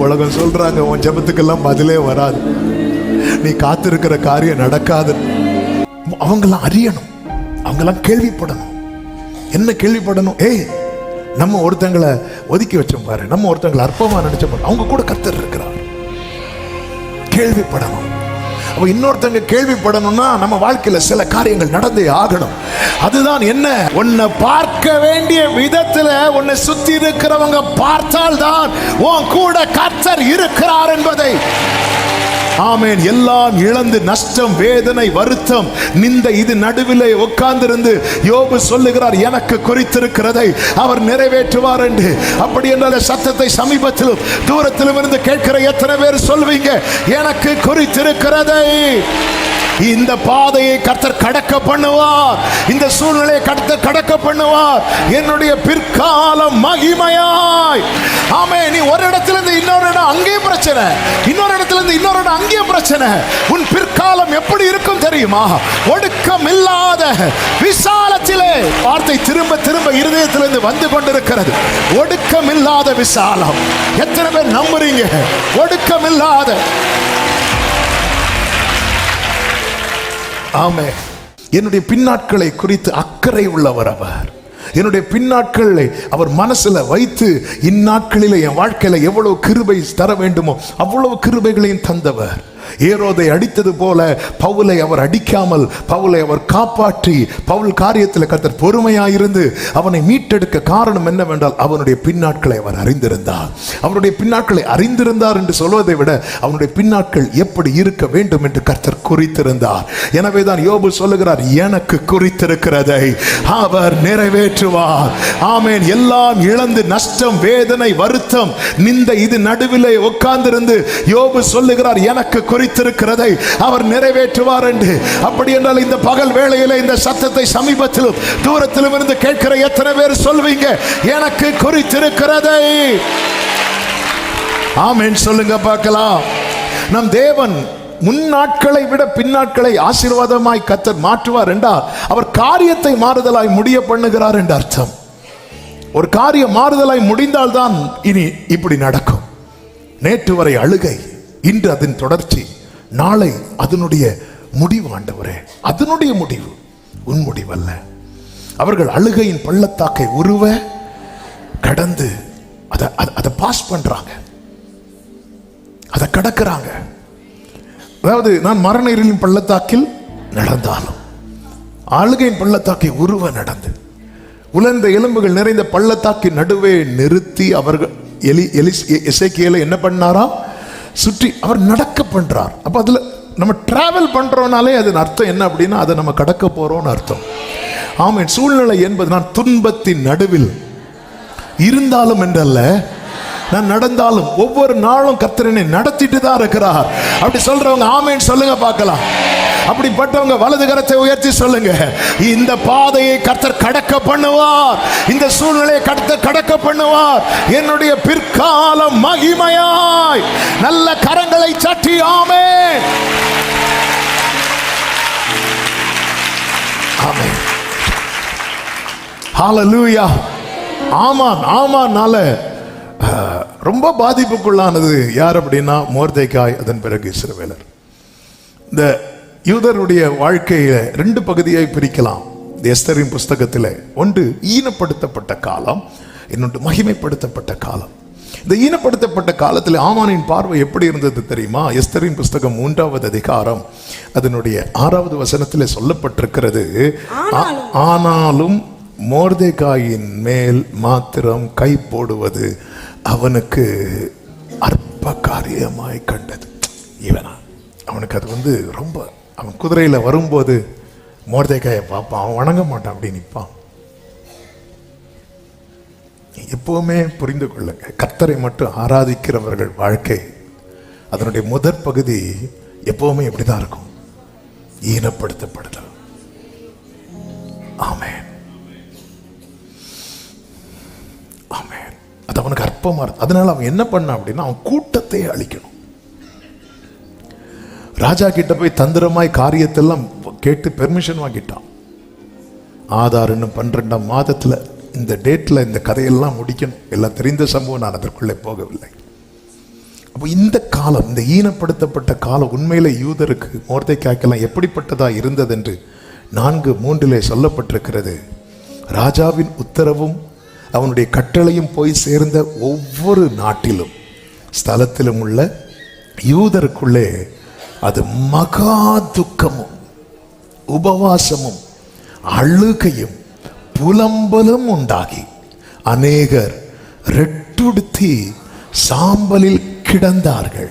உலகம் சொல்றாங்க உன் ஜெபத்துக்கெல்லாம் பதிலே வராது, நீ காத்திருக்கிற காரியம் நடக்காது. அவங்கெல்லாம் அறியணும், அவங்கெல்லாம் கேள்விப்படணும். என்ன கேள்விப்படணும்? நம்ம ஒருத்தங்களை ஒதுக்கி வச்சோம் பாரு, நம்ம ஒருத்தங்களை அற்பமா நினைச்ச பாரு, அவங்க கூட கர்த்தர் இருக்கிறார். கேள்விப்படணும். அப்ப இன்னொருத்தங்க கேள்விப்படணும்னா நம்ம வாழ்க்கையில சில காரியங்கள் நடந்தே ஆகணும். அதுதான் என்ன, உன்னை பார்க்க வேண்டிய விதத்துல உன்னை சுத்தி இருக்கிறவங்க பார்த்தால் தான் உன் கூட கர்த்தர் இருக்கிறார் என்பதை. ஆமென். எல்லாம் இழந்து நஷ்டம், வேதனை, வருத்தம், நிந்தை, இது நடுவிலே உட்கார்ந்திருந்து யோபு சொல்லுகிறார், எனக்கு குறித்திருக்கிறதை அவர் நிறைவேற்றுவார் என்று. அப்படி என்ற சத்தத்தை சமீபத்திலும் தூரத்திலும் இருந்து கேட்கிற எத்தனை பேர் சொல்வீங்க, எனக்கு குறித்திருக்கிறதை? இந்த பாதையை கர்த்தர் கடக்க பண்ணுவார், இந்த சூழ்நிலையை கர்த்தர் கடக்க பண்ணுவார், என்னுடைய பிற்காலம் மகிமையாய். ஆமே. நீ ஒரு இடத்துல இருந்து இன்னொரு இடம் அங்கேயும் பிரச்சனை, இன்னொரு இடத்துல இருந்து இன்னொரு இடம் அங்கேயும் பிரச்சனை. உன் பிற்காலம் எப்படி இருக்கும் தெரியுமா? ஒடுக்கம் இல்லாத விசாலத்திலே. வார்த்தை திரும்ப திரும்ப இருதயத்திலிருந்து வந்து கொண்டிருக்கிறது. ஒடுக்கம் இல்லாத விசாலம். எத்தனை பேர் நம்புறீங்க? ஒடுக்கம் இல்லாத. ஆமே. என்னுடைய பின்னாட்களை குறித்து அக்கறை உள்ளவர் அவர். என்னுடைய பின்னாட்களை அவர் மனசுல வைத்து இந்நாட்களில் என் வாழ்க்கையில எவ்வளவு கிருபை தர வேண்டுமோ அவ்வளவு கிருபைகளையும் தந்தவர். ஏரோதை அடித்தது போல பவுலை அவர் அடிக்காமல் பவுலை அவர் காப்பாற்றி, பவுல் காரியத்தில் கர்த்தர் பொறுமையாயிருந்து அவனை மீட்டெடுக்க காரணம் என்னவென்றால் அவனுடைய பின்னாட்களை அவர் அறிந்திருந்தார். அவனுடைய பின்னாட்களை அறிந்திருந்தார் என்று சொல்வதை விட அவனுடைய பின்னாட்கள் எப்படி இருக்க வேண்டும் என்று கர்த்தர் குறித்திருந்தார். எனவேதான் யோபு சொல்லுகிறார், எனக்கு குறித்திருக்கிறதை அவர் நிறைவேற்றுவார். ஆமென். எல்லாம் இழந்து நஷ்டம், வேதனை, வருத்தம், நிந்தை, இது நடுவிலே உட்கார்ந்திருந்து யோபு சொல்லுகிறார், எனக்கு குறித்திருக்கிறதை அவர் நிறைவேற்றுவார் என்று. அப்படி என்றால் இந்த பகல் வேளையில இந்த சத்தத்தை சமீபத்திலும் தூரத்திலும் இருந்து கேட்கிற எத்தனை பேர் சொல்வீங்க, எனக்கு குறித்திருக்கிறதை? ஆமென் சொல்லுங்க பார்க்கலாம். நம் தேவன் முன்னாட்களை விட பின்னாட்களை ஆசீர்வாதமாய் கர்த்தர் மாற்றுவார் என்றால் அவர் காரியத்தை மாறுதலாய் முடிய பண்ணுகிறார் என்று அர்த்தம். ஒரு காரியம் மாறுதலாய் முடிந்தால்தான் இனி இப்படி நடக்கும். நேற்று வரை அழுகை, இன்று அதன் தொடர்ச்சி, நாளை அதனுடைய முடிவு. ஆண்டவரே, அதனுடைய முடிவு உன் முடிவல்ல. அவர்கள் அழுகையின் பள்ளத்தாக்கை உருவ கடந்து அதை பாஸ் பண்றாங்க, அதை கடக்கிறாங்க. அதாவது நான் மரண இருளின் பள்ளத்தாக்கில் நடந்தாலும் அழுகையின் பள்ளத்தாக்கை உருவ நடந்து உலர்ந்த எலும்புகள் நிறைந்த பள்ளத்தாக்கின் நடுவே நிறுத்தி அவர்கள் எசேக்கியேலை என்ன பண்ணாரா? சுற்றி அவர் நடக்க பண்றார். அப்ப அதுல நம்ம டிராவல் பண்றோம்னாலே அதன் அர்த்தம் என்ன அப்படின்னா அதை நம்ம கடக்க போறோம்னு அர்த்தம். ஆமென். சூழ்நிலை என்பது நான் துன்பத்தின் நடுவில் இருந்தாலும் என்றல்ல, நான் நடந்தாலும் ஒவ்வொரு நாளும் கர்த்தரனை நடத்திட்டு தான் இருக்கிறார். அப்படி சொல்றவங்க ஆமென் சொல்லுங்க பார்க்கலாம். அப்படிப்பட்டவங்க வலது கரத்தை உயர்த்தி சொல்லுங்க, இந்த பாதையை கர்த்தர் கடக்க பண்ணுவார், இந்த சூழ்நிலையை கர்த்தர் கடக்க பண்ணுவார், என்னுடைய பிற்காலம் மகிமையாய். நல்ல கரங்களை சட்டி ஆமென். ஆமென். ஹல்லேலூயா. ஆமான். ஆமான்னால ரொம்ப பாதிப்புக்குள்ளானது யார் அப்படின்னா மொர்தெகாய், அதன் பிறகு இஸ்ரவேலர். இந்த யூதருடைய வாழ்க்கையில ரெண்டு பகுதியை பிரிக்கலாம் எஸ்தரின் புஸ்தகத்தில். ஒன்று ஈனப்படுத்தப்பட்ட காலம், இன்னொன்று மகிமைப்படுத்தப்பட்ட காலம். இந்த ஈனப்படுத்தப்பட்ட காலத்தில் ஆமானின் பார்வை எப்படி இருந்தது தெரியுமா? எஸ்தரின் புஸ்தகம் 3வது அதிகாரம் அதனுடைய 6வது வசனத்தில் சொல்லப்பட்டிருக்கிறது, ஆனாலும் மொர்தெகாயின் மேல் மாத்திரம் கை போடுவது அவனுக்கு அற்ப காரியமாய் கண்டது. இவனா அவனுக்கு அது ரொம்ப, அவன் குதிரையில வரும்போது மொர்தெகாயை பார்ப்பான், அவன் வணங்க மாட்டான், அப்படி நிற்பான். எப்பவுமே புரிந்து கொள்ளுங்க, கர்த்தரை மட்டும் ஆராதிக்கிறவர்கள் வாழ்க்கை அதனுடைய முதற் பகுதி எப்பவுமே எப்படிதான் இருக்கும், ஈனப்படுத்தப்படுதல். ஆமென். ஆமென். அது அவனுக்கு அற்பமா இருக்கு. அதனால அவன் என்ன பண்ணான் அப்படின்னா அவன் கூட்டத்தை அழிக்கணும். ராஜா கிட்ட போய் தந்திரமாய் காரியத்தெல்லாம் கேட்டு பெர்மிஷன் வாங்கிட்டான். ஆதார் இன்னும் 12ஆம் மாதத்துல இந்த டேட்ல இந்த கதையெல்லாம் முடிக்கணும். எல்லாம் தெரிந்த சம்பவம், நான் அதற்குள்ளே போகவில்லை. அப்போ இந்த காலம், இந்த ஈனப்படுத்தப்பட்ட காலம் உண்மையிலே யூதருக்கு, மொர்தெகாய்க்கெல்லாம் எப்படிப்பட்டதா இருந்தது என்று 4:3 சொல்லப்பட்டிருக்கிறது. ராஜாவின் உத்தரவும் அவனுடைய கட்டளையும் போய் சேர்ந்த ஒவ்வொரு நாட்டிலும் ஸ்தலத்திலும் உள்ள யூதருக்குள்ளே அது மகா துக்கமும் உபவாசமும் அழுகையும் புலம்பலும் உண்டாகி அநேகர் ரெட்டுடுத்தி சாம்பலில் கிடந்தார்கள்.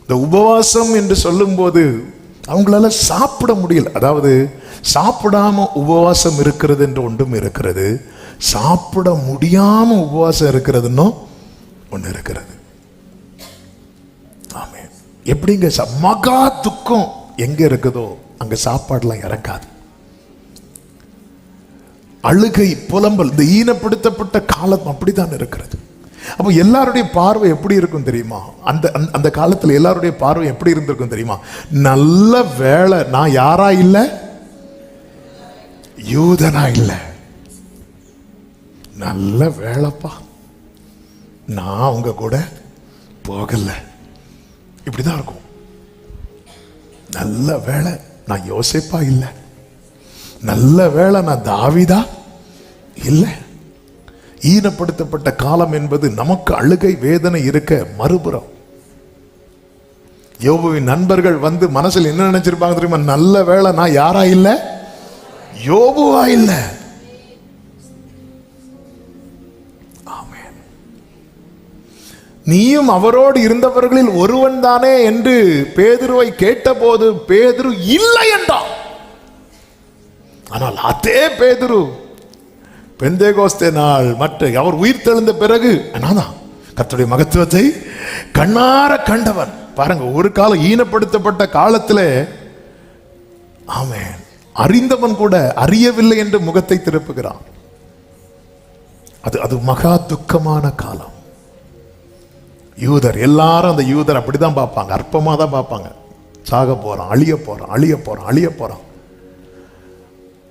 இந்த உபவாசம் என்று சொல்லும்போது அவங்களால சாப்பிட முடியல. அதாவது சாப்பிடாம உபவாசம் இருக்கிறது என்று ஒன்றும் இருக்கிறது, சாப்பிட முடியாம உபவாசம் இருக்கிறதுன்னு ஒன்று இருக்கிறது. ஆமென். எப்படிங்க மகா துக்கம் எங்க இருக்குதோ அங்க சாப்பாடுலாம் இறக்காது. அழுகை புலம்பல், இந்த ஈனப்படுத்தப்பட்ட காலம் அப்படித்தான் இருக்கிறது. அப்போ எல்லாருடைய பார்வை எப்படி இருக்கும் தெரியுமா? அந்த காலத்தில் எல்லாருடைய பார்வை எப்படி இருந்திருக்கும் தெரியுமா? நல்ல வேளை நான் யாரா இல்லை, யூதனா இல்லை, நல்ல வேலைப்பா நான் உங்க கூட போகல. இப்படிதான் இருக்கும். நல்ல வேளை நான் யோசேப்பா இல்லை, நல்ல வேளை நான் தாவீதா இல்லை. ஈனப்படுத்தப்பட்ட காலம் என்பது நமக்கு அழுகை வேதனை இருக்க மறுபுறம் யோபுவின் நண்பர்கள் வந்து மனசில் என்ன நினைச்சிருப்பாங்க தெரியுமா? நல்ல வேளை நான் யாரா இல்லை, யோபுவா இல்லை. ஆமென். நீயும் அவரோடு இருந்தவர்களில் ஒருவன் தானே என்று பேதுருவை கேட்டபோது பேதுரு இல்லை என்றான். ஆனால் அதே பேதுரு பெந்தேகோஸ்தே நாள் அவர் உயிர் தெழுந்த பிறகு நான்தான் கர்த்தருடைய மகத்துவத்தை கண்ணார கண்டவன். பாருங்க, ஒரு காலம் ஈனப்படுத்தப்பட்ட காலத்தில் ஆமென் அறிந்தவன் கூட அறியவில்லை என்று முகத்தை திருப்புகிறான். அது மகா துக்கமான காலம். யூதர் எல்லாரும் அந்த யூதர் அப்படிதான் பார்ப்பாங்க, அற்பமா தான் பார்ப்பாங்க. சாக போறான், அழிய போறான், அழிய போறான், அழிய போறான்.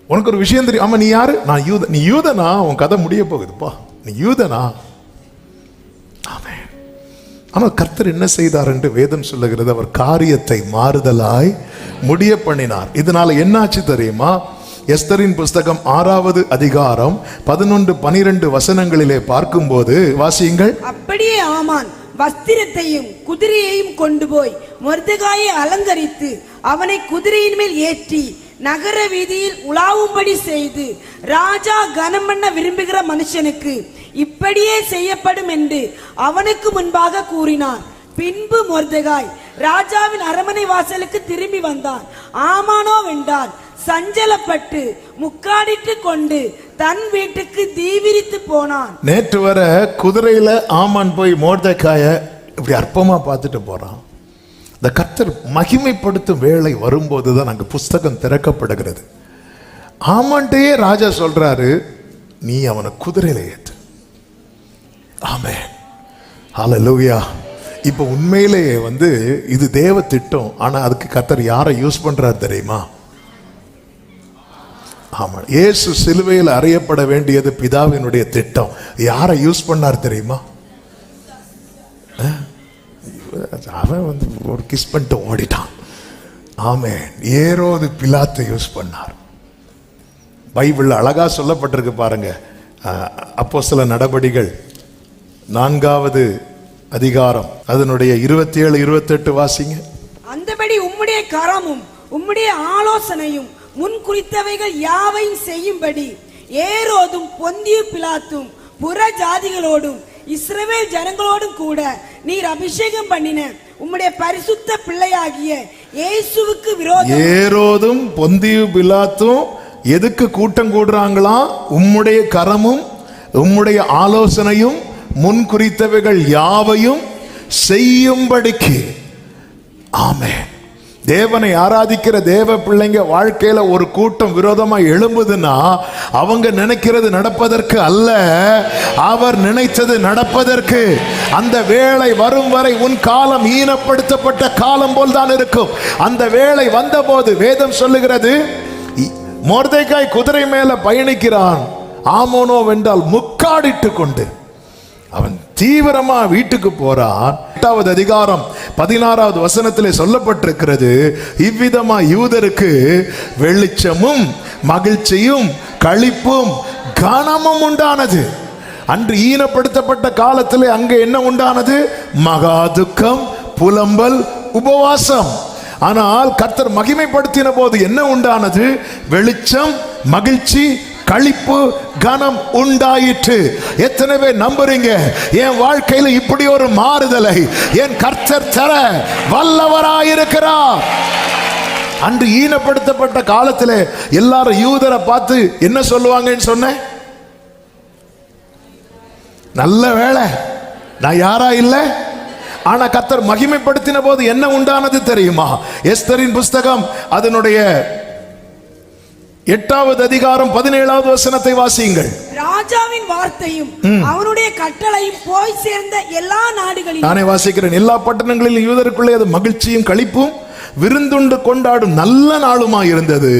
உனக்கு ஒரு விஷயம் தெரியும், ஆமா நீ யாரு? நான் யூத. நீ யூதனா? உன் கதை முடிய போகுதுப்பா. நீ யூதனா? ஆமென். ஆனால் கர்த்தர் என்ன செய்தார் என்று வேதம் சொல்லுகிறது, அவர் காரியத்தை மாறுதலாய் முடிய பண்ணினார். இதனால என்னாச்சு தெரியுமா? எஸ்தரின் புஸ்தகம் 6வது அதிகாரம் 11-12 வசனங்களிலே பார்க்கும்போது வாசியுங்கள். அப்படியே ஆமான் வஸ்திரத்தையும் குதிரையையும் கொண்டு போய் மொர்தெகாயை அலங்கரித்து அவனை குதிரையின் மேல் ஏற்றி நகர வீதியில் உலாவும்படி செய்து, ராஜா கனம் பண்ண விரும்புகிற மனுஷனுக்கு இப்படியே செய்யப்படும் என்று அவனுக்கு முன்பாக கூறினார். பின்பு மொர்தெகாய் ராஜாவின் அரமனை வாசலுக்கு திரும்பி வந்தான். ஆமானோ வென்றான் சஞ்சலப்பட்டு முக்காடிட்டு கொண்டு தன் வீட்டுக்கு தீவிரித்து போனான். நேற்று வர குதிரையில ஆமான் போய் மொர்தெகாய இப்படி அற்பமா பார்த்துட்டு போறான். இந்த கர்த்தர் மகிமைப்படுத்தும் வேளை வரும்போதுதான் அங்கு புஸ்தகம் திறக்கப்படுகிறது. ஆமான்டையே ராஜா சொல்றாரு, நீ அவனை குதிரையில ஏத்து. ஆமென், ஹல்லேலூயா. இப்ப உண்மையிலேயே இது தேவ திட்டம். ஆனா அதுக்கு கர்த்தர் யாரை யூஸ் பண்றாரு தெரியுமா? ஆமா, இயேசு சிலுவையில் அறையப்பட வேண்டியது பிதாவினுடைய திட்டம். யாரை யூஸ் பண்ணார் தெரியுமா? அவன் ஒரு கிஸ் பண்ணிட்டு ஓடிட்டான். ஆமென். ஏரோது பிலாத்தை யூஸ் பண்ணார். பைபிள் அழகா சொல்லப்பட்டிருக்கு பாருங்க. அப்போஸ்தல நடபடிகள் 4வது அதிகாரம் அதனுடைய 27-28 வாசிங்க. அந்தபடி உம்முடைய கரமும் உம்முடைய ஆலோசனையும் முன் குறித்தவைகள் யாவையும் செய்யும்படி ஏரோதும் பொந்தியு பிலாத்தும் புற ஜாதிகளோடும் இஸ்ரவேல் ஜனங்களோடும் கூட நீர் அபிஷேகம் பண்ணின உம்முடைய பரிசுத்த பிள்ளையாகிய இயேசுவுக்கு விரோதம். ஏரோதும் பொந்தியு பிலாத்தும் எதுக்கு கூட்டம் கூடுறாங்களா? உம்முடைய கரமும் உம்முடைய ஆலோசனையும் முன் குறித்தவைகள் யாவையும் செய்யும்படிக்கு. ஆமென். தேவனை ஆராதிக்கிற தேவ பிள்ளைங்க வாழ்க்கையில ஒரு கூட்டம் விரோதமா எழும்புதுன்னா அவங்க நினைக்கிறது நடப்பதற்கு அல்ல, அவர் நினைத்தது நடப்பதற்கு. அந்த வேளை வரும் வரை உன் காலம் ஈனப்படுத்தப்பட்ட காலம் போல் தான் இருக்கும். அந்த வேளை வந்தபோது வேதம் சொல்லுகிறது, மொர்தெகாய் குதிரை மேல பயணிக்கிறான். ஆமோனோ வென்றால் முக்காடிட்டு கொண்டு அவன் தீவிரமா வீட்டுக்கு போறார். 8வது அதிகாரம் 16வது வசனத்திலே சொல்லப்பட்டிருக்கிறது, இவ்விதமா யூதருக்கு வெளிச்சமும் மகிழ்ச்சியும் களிப்பும் கனமும் உண்டானது. அன்று ஈனப்படுத்தப்பட்ட காலத்திலே அங்கே என்ன உண்டானது? மகா துக்கம், புலம்பல், உபவாசம். ஆனால் கர்த்தர் மகிமைப்படுத்தின போது என்ன உண்டானது? வெளிச்சம், மகிழ்ச்சி, களிப்பு, கனம் உண்டாயிற்று. எத்தனை பேர் நம்புறீங்க என் வாழ்க்கையில இப்படி ஒரு மாறுதலை என் கர்த்தர் தர வல்லவராயிருக்கிறார்? அன்று ஈனப்படுத்தப்பட்ட காலத்திலே எல்லாரும் யூதரை பார்த்து என்ன சொல்லுவாங்கன்னு சொன்னேன்? நல்ல வேளை நான் யாரா இல்லை. ஆனா கர்த்தர் மகிமைப்படுத்தின போது என்ன உண்டானது தெரியுமா? எஸ்தரின் புஸ்தகம் அதனுடைய 8வது அதிகாரம் 17வது வசனத்தை வாசியுங்கள். ராஜாவின் வார்த்தையும் அவனுடைய கட்டளையும் போய் சேர்ந்த எல்லா நாடுகளிலும், நானே வாசிக்கிறேன், எல்லா பட்டணங்களிலும் யூதருக்குள்ளே அது மகிழ்ச்சியும் களிப்பும் விருந்துண்டு கொண்டாடும் நல்ல நாளுமாய் இருந்தது.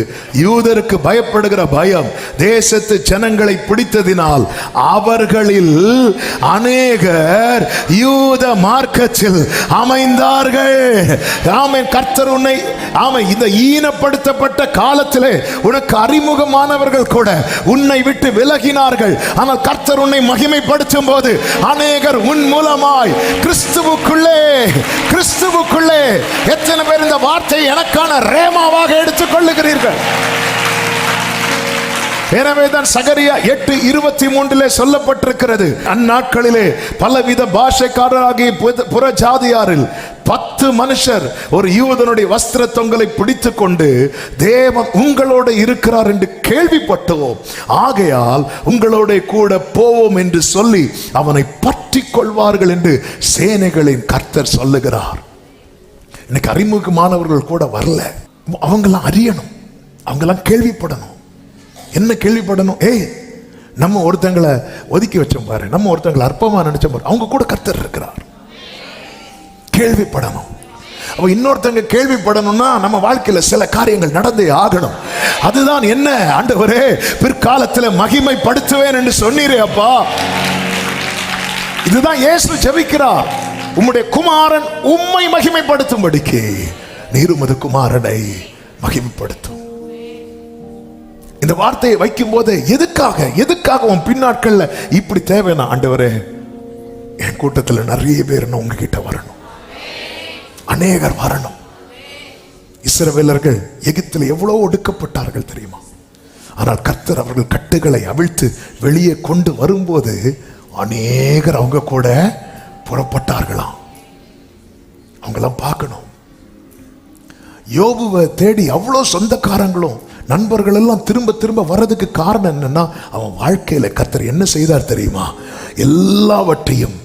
யூதருக்கு பயப்படுகிற பயம் தேசத்து ஜனங்களை பிடித்ததினால் அவர்களில் அநேகர் யூத மார்க்கத்தில் அமைந்தார்கள். ஆமென். கர்த்தர் உன்னை இந்த ஈனப்படுத்தப்பட்ட காலத்திலே உனக்கு அறிமுகமானவர்கள் கூட உன்னை விட்டு விலகினார்கள். ஆனால் கர்த்தர் உன்னை மகிமைப்படுத்தும் போது அநேகர் உன் மூலமாய் கிறிஸ்துவுக்குள்ளே எத்தனை பேர் இந்த வார்த்தை எனக்கான ரேமாவாக எடுத்துக் கொள்ளுகிறீர்கள்? எனவேதான் சகரியா 8:23 சொல்லப்பட்டிருக்கிறது, அந்நாட்களிலே பலவித பாஷைக்காரராகிய புற ஜாதியாரில் 10 மனுஷர் ஒரு யூதனுடைய வஸ்திர தொங்கலை பிடித்துக் கொண்டு தேவன் உங்களோட இருக்கிறார் என்று கேள்விப்பட்டோம், ஆகையால் உங்களோட கூட போவோம் என்று சொல்லி அவனை பற்றி கொள்வார்கள் என்று சேனைகளின் கர்த்தர் சொல்லுகிறார். இன்னைக்கு அறிமுகமானவர்கள் கூட வரல. அவங்கெல்லாம் அறியணும், அவங்கெல்லாம் கேள்விப்படணும். என்ன கேள்விப்படணும்? நம்ம ஒருத்தங்களை ஒதுக்கி வச்சோம் பாரு, நம்ம ஒருத்தங்களை அற்பமா நினைச்சோம் பாரு, அவங்க கூட கர்த்தர் இருக்கிறார். கேள்விப்படணும். அப்ப இன்னொருத்தங்க கேள்விப்படணும்னா நம்ம வாழ்க்கையில சில காரியங்கள் நடந்தே ஆகணும். அதுதான் என்ன? ஆண்டவரே பிற்காலத்தில் மகிமைப்படுத்துவேன் என்று சொன்னீரே அப்பா. இதுதான் இயேசு ஜெபிக்கிறார். உம்முடைய குமாரன் உம்மை மகிமைப்படுத்தும்படிக்கு நீர் உமது குமாரனை மகிமைப்படுத்தும். இந்த வார்த்தையை வைக்கும் போது எதுக்காக உன் பின்னாட்கள்ல இப்படி தேவைன்னா, ஆண்டவரே என் கூட்டத்தில் நிறைய பேர் உங்ககிட்ட வரணும், அநேகர் வரணும். இஸ்ரவேலர்கள் எகிப்தில் எவ்வளவு ஒடுக்கப்பட்டார்கள் தெரியுமா? ஆனால் கர்த்தர் அவர்கள் கட்டுகளை அவிழ்த்து வெளியே கொண்டு வரும்போது அநேகர் அவங்க கூட புறப்பட்டார்களாம். அவங்களாம் பார்க்கணும். யோபுவை தேடி அவ்வளோ சொந்தக்காரங்களும் நண்பர்கள் எல்லாம் திரும்ப வர்றதுக்கு காரணம் என்னன்னா, அவன் வாழ்க்கையில கர்த்தர் என்ன செய்தார் தெரியுமா? எல்லாவற்றையும்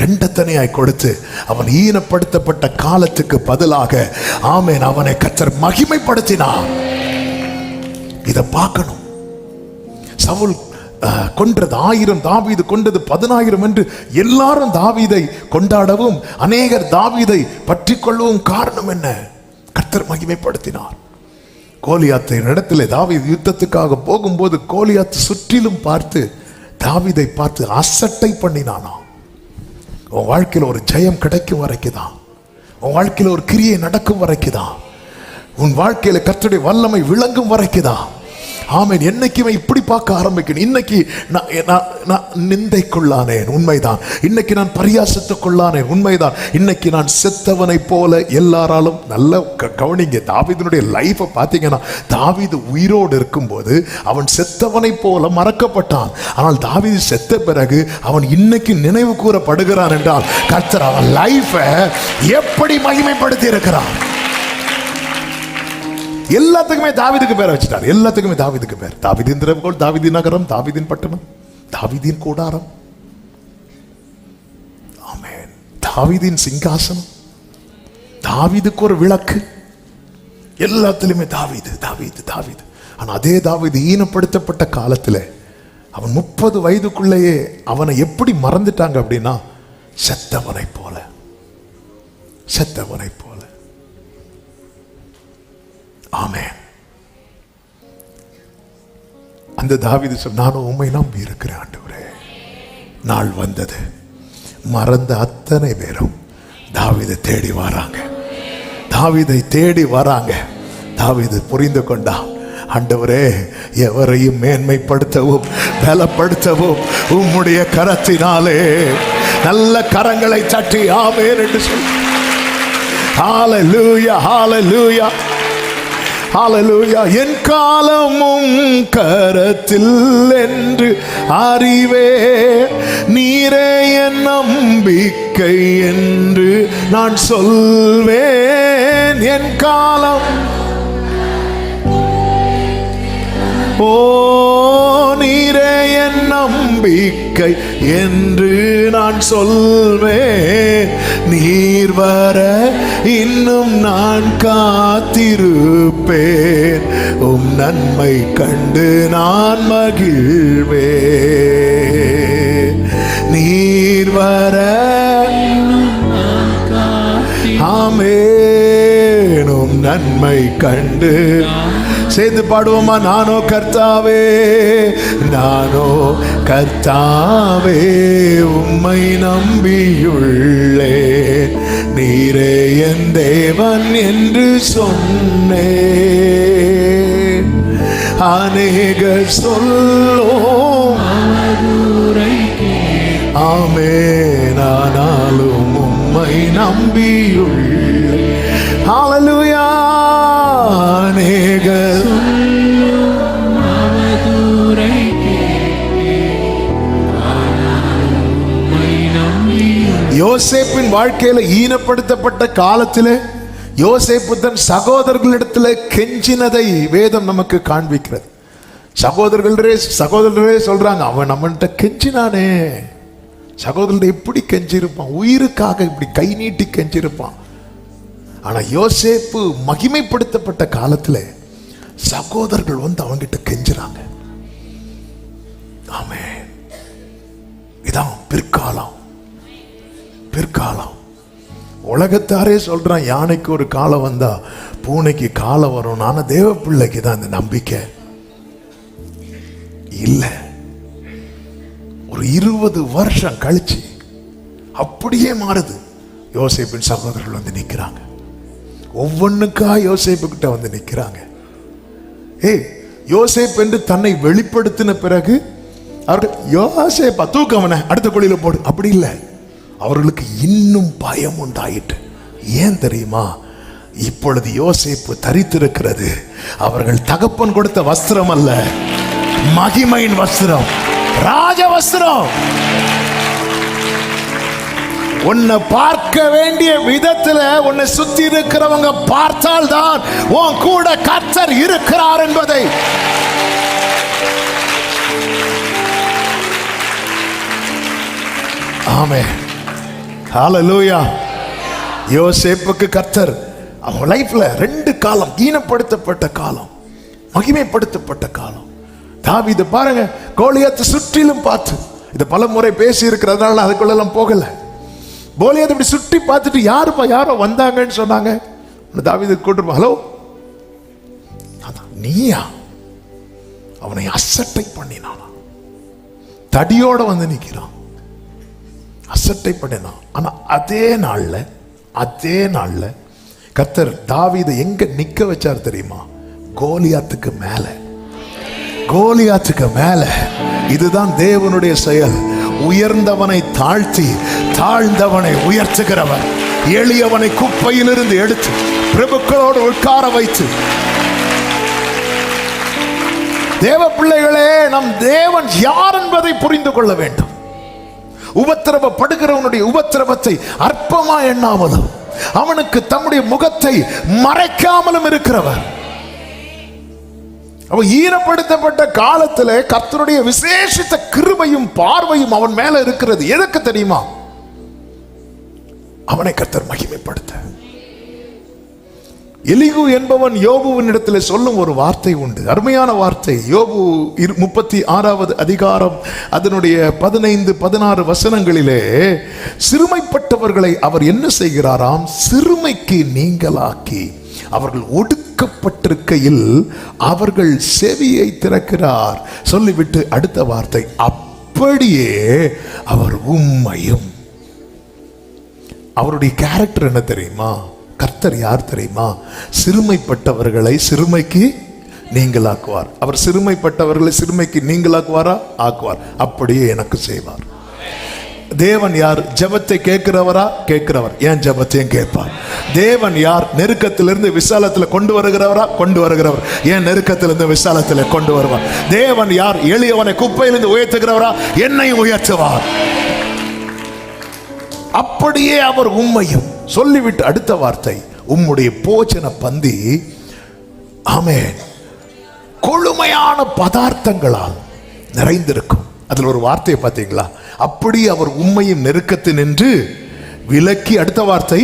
ரெண்டத்தனையாய் கொடுத்து அவன் ஈனப்படுத்தப்பட்ட காலத்துக்கு பதிலாக ஆமென் அவனை கர்த்தர் மகிமைப்படுத்தினார். இதை பார்க்கணும். சவுல் கொன்றது 1000, தாவீது கொண்டது 10,000 என்று எல்லாரும் தாவீதை கொண்டாடவும் அநேகர் தாவீதை பற்றி கொள்ளவும் காரணம் என்ன? கர்த்தர் மகிமைப்படுத்தினார். கோலியாத்தை இடத்திலே தாவீது யுத்தத்துக்காக போகும்போது கோலியாத் சுற்றிலும் பார்த்து தாவீதை பார்த்து அசட்டை பண்ணினானா. உன் வாழ்க்கையில் ஒரு ஜெயம் கிடைக்கும் வரைக்குதான், உன் வாழ்க்கையில் ஒரு கிரியை நடக்கும் வரைக்குதான், உன் வாழ்க்கையில கர்த்தருடைய வல்லமை விளங்கும் வரைக்குதான். ஆமென். என்னைக்குமே இப்படி பார்க்க ஆரம்பிக்கணும். இன்னைக்கு நான் நிந்தைக்குள்ளானேன், உண்மைதான். இன்னைக்கு நான் பரியாசத்துக்குள்ளானேன், உண்மைதான். இன்னைக்கு நான் செத்தவனை போல எல்லாராலும் நல்ல கவனிங்க. தாவீதுனுடைய லைஃபை பார்த்தீங்கன்னா, தாவீது உயிரோடு இருக்கும்போது அவன் செத்தவனை போல மறக்கப்பட்டான். ஆனால் தாவீது செத்த பிறகு அவன் இன்னைக்கு நினைவு கூறப்படுகிறான் என்றால் கர்த்தர் அவன் லைஃபை எப்படி மகிமைப்படுத்தி இருக்கிறான். எல்லாத்துக்குமே தாவீதுக்கு பேர் வச்சிட்டார். எல்லாத்துக்குமே தாவீதுக்கு பேர். தாவீதின் திறவுகோல், தாவீதின் நகரம், தாவீதின் பட்டணம், தாவீதின் கூடாரம், ஆமென், தாவீதின் சிங்காசனம், தாவீதுக்கு ஒரு விளக்கு. எல்லாத்திலுமே தாவீது தாவீது தாவீது. ஆனா அதே தாவீது ஈனப்படுத்தப்பட்ட காலத்துல அவன் 30 வயதுக்குள்ளேயே அவனை எப்படி மறந்துட்டாங்க அப்படின்னா, செத்தவனை போல. ஆமென். அந்த தாவீது சொன்ன, நானும் உம்மை நம்பி இருக்கிறேன் ஆண்டவரே. நாள் வந்தது, மறந்த அத்தனை பேரும் தாவீதை தேடி வராங்க. தாவீதை தேடி வராங்க. தாவீது புரிந்து கொண்டான், ஆண்டவரே, எவரையும் மேன்மைப்படுத்தவும் பலப்படுத்தவும் உம்முடைய கரத்தினாலே. நல்ல கரங்களை தட்டி ஆமென் என்று சொல்லு. ஹல்லேலூயா, ஹல்லேலூயா, ஹல்லேலூயா. என் காலமும் கரத்தில் என்று அறிவே, நீரே என் நம்பிக்கை என்று நான் சொல்வேன். என் காலம், ஓ நீரே என் நம்பிக்கை என்று நான் சொல்வேன். நீர் வர இன்னும் நான் காத்திருப்பேன். உம் நன்மை கண்டு நான் மகிழ்வேன். நீர் வர ஆமென். உம் நன்மை கண்டு சேர்ந்து பாடுவோமா? நானோ கர்த்தாவே, நானோ கர்த்தாவே, உம்மை நம்பியுள்ளேன். நீரே என் தேவன் என்று சொன்னேன். அநேகர் சொல்லும் ஆமென், ஆனாலும் உம்மை நம்பியுள்ளேன். ஹல்லேலூயா. அநேகர் யோசேப்பின் வாழ்க்கையில ஈனப்படுத்தப்பட்ட காலத்திலே யோசேப்பு தன் சகோதரர்களிடத்தில் கெஞ்சினதை வேதம் நமக்கு காண்பிக்கிறது. சகோதரர்களே சொல்றாங்க, அவன் நம்மகிட்ட கெஞ்சினானே. சகோதரர்கள் எப்படி கெஞ்சிருப்பான்? உயிருக்காக இப்படி கை நீட்டி கெஞ்சிருப்பான். ஆனா யோசேப்பு மகிமைப்படுத்தப்பட்ட காலத்துல சகோதரர்கள் வந்து அவங்கிட்ட கெஞ்சுறாங்க. ஆமென். இதான் பிற்காலம். பிற்காலம் உலகத்தாரே சொல்றான், யானைக்கு ஒரு காலம் வந்தா பூனைக்கு காலம் வரும். ஆனா தேவ பிள்ளைக்கு தான் அந்த நம்பிக்கை இல்ல. ஒரு 20 வருஷம் கழிச்சு அப்படியே மாறுது. யோசேப்பின் சகோதரர்கள் வந்து நிக்கிறாங்க. ஒவ்வொன்றுக்கா யோசேப்பு கிட்ட வந்து நிக்கிறாங்க. யோசேப் என்று தன்னை வெளிப்படுத்தின பிறகு அவர்கள் யோசேப்பா தூக்கவன அடுத்த குழியில போடு, அப்படி இல்லை. அவர்களுக்கு இன்னும் பயம் உண்டாயிட்டு. ஏன் தெரியுமா? இப்பொழுது யோசேப்பு தரித்திருக்கிறது அவர்கள் தகப்பன் கொடுத்த வஸ்திரம் அல்ல, மகிமையின் வஸ்திரம், ராஜ வஸ்திரம். உன்னை பார்க்க வேண்டிய விதத்துல உன்னை சுத்தி இருக்கிறவங்க பார்த்தால் தான் உன் கூட கர்த்தர் இருக்கிறார் என்பதை. ஆமென். ஹல்லேலூயா. யோசேப்புக்கு கர்த்தர் அவன் லைஃப்ல 2 காலம், ஈனப்படுத்தப்பட்ட காலம், மகிமைப்படுத்தப்பட்ட காலம். தாவீது பாருங்க, கோலியாத்தை சுற்றிலும் பார்த்து, இதை பல முறை பேசி இருக்கிறதுனால அதுக்குள்ளெல்லாம் போகல. கோலியாத்தை இப்படி சுற்றி பார்த்துட்டு யாரோ வந்தாங்கன்னு சொன்னாங்க. தாவீது கூட்டு, ஹலோ நீயா? அவனை அசட்டை பண்ணினான். தடியோட வந்து நிக்கிறான், அசட்டை பண்ணினான். ஆனா அதே நாள்ல கர்த்தர் தாவீதை எங்க நிக்க வச்சார் தெரியுமா? கோலியாத்துக்கு மேல. கோலியாத்துக்கு மேல. இதுதான் தேவனுடைய செயல். உயர்ந்தவனை தாழ்த்தி தாழ்ந்தவனை உயர்த்துகிறவர், எளியவனை குப்பையிலிருந்து எடுத்து பிரபுக்களோடு உட்கார வைத்து. தேவ பிள்ளைகளே, நம் தேவன் யார் என்பதை புரிந்து கொள்ள வேண்டும். உபத்திரவப்படுகிறவனுடைய உபத்திரவத்தை அற்பமா எண்ணாமலும் அவனுக்கு தம்முடைய முகத்தை மறைக்காமலும் இருக்கிறவர். அவன் ஈனப்படுத்தப்பட்ட காலத்தில் கர்த்தருடைய விசேஷித்த கிருபையும் பார்வையும் அவன் மேல இருக்கிறது. எதற்கு தெரியுமா? அவனை கர்த்தர் மகிமைப்படுத்த. எலிகு என்பவன் யோபுவின் இடத்துல சொல்லும் ஒரு வார்த்தை உண்டு, அருமையான வார்த்தை. யோபு 36வது அதிகாரம் அதனுடைய 15-16 வசனங்களிலே சிறுமைப்பட்டவர்களை அவர் என்ன செய்கிறாராம்? சிறுமைக்கு நீங்களாக்கி அவர்கள் ஒடுக்கப்பட்டிருக்கையில் அவர்கள் செவியை திறக்கிறார். சொல்லிவிட்டு அடுத்த வார்த்தை, அப்படியே அவர் உம்மையும் அவருடைய கேரக்டர் என்ன தெரியுமா? கர்த்தர் யார் தெரியுமா? சிறுமைப்பட்டவர்களை சிறுமைக்கு நீங்களாக்குவார். அவர் சிறுமைப்பட்டவர்களை சிறுமைக்கு நீங்களாக்குவாரா? ஆக்குவார். அப்படியே எனக்கு செய்வார். தேவன் யார்? ஜெபத்தை கேட்கிறவரா? கேட்கிறவர். ஏன் ஜெபத்தையும் கேட்பார். தேவன் யார்? நெருக்கத்திலிருந்து விசாலத்தில் கொண்டு வருகிறவரா? கொண்டு வருகிறவர். ஏன் நெருக்கத்திலிருந்து விசாலத்தில் கொண்டு வருவார். தேவன் யார்? எளியவனை குப்பையிலிருந்து உயர்த்துகிறவரா? என்னையும் உயர்த்துவார். அப்படியே அவர் உம்மையும் சொல்லிவிட்டு அடுத்த வார்த்தை, உம்முடைய போஜன பந்தி ஆமென் கொழுமையான பதார்த்தங்களால் நிறைந்திருக்கும். அதுல ஒரு வார்த்தையை பார்த்தீங்களா? அப்படி அவர் உண்மையும் நெருக்கத்து நின்று விலக்கி, அடுத்த வார்த்தை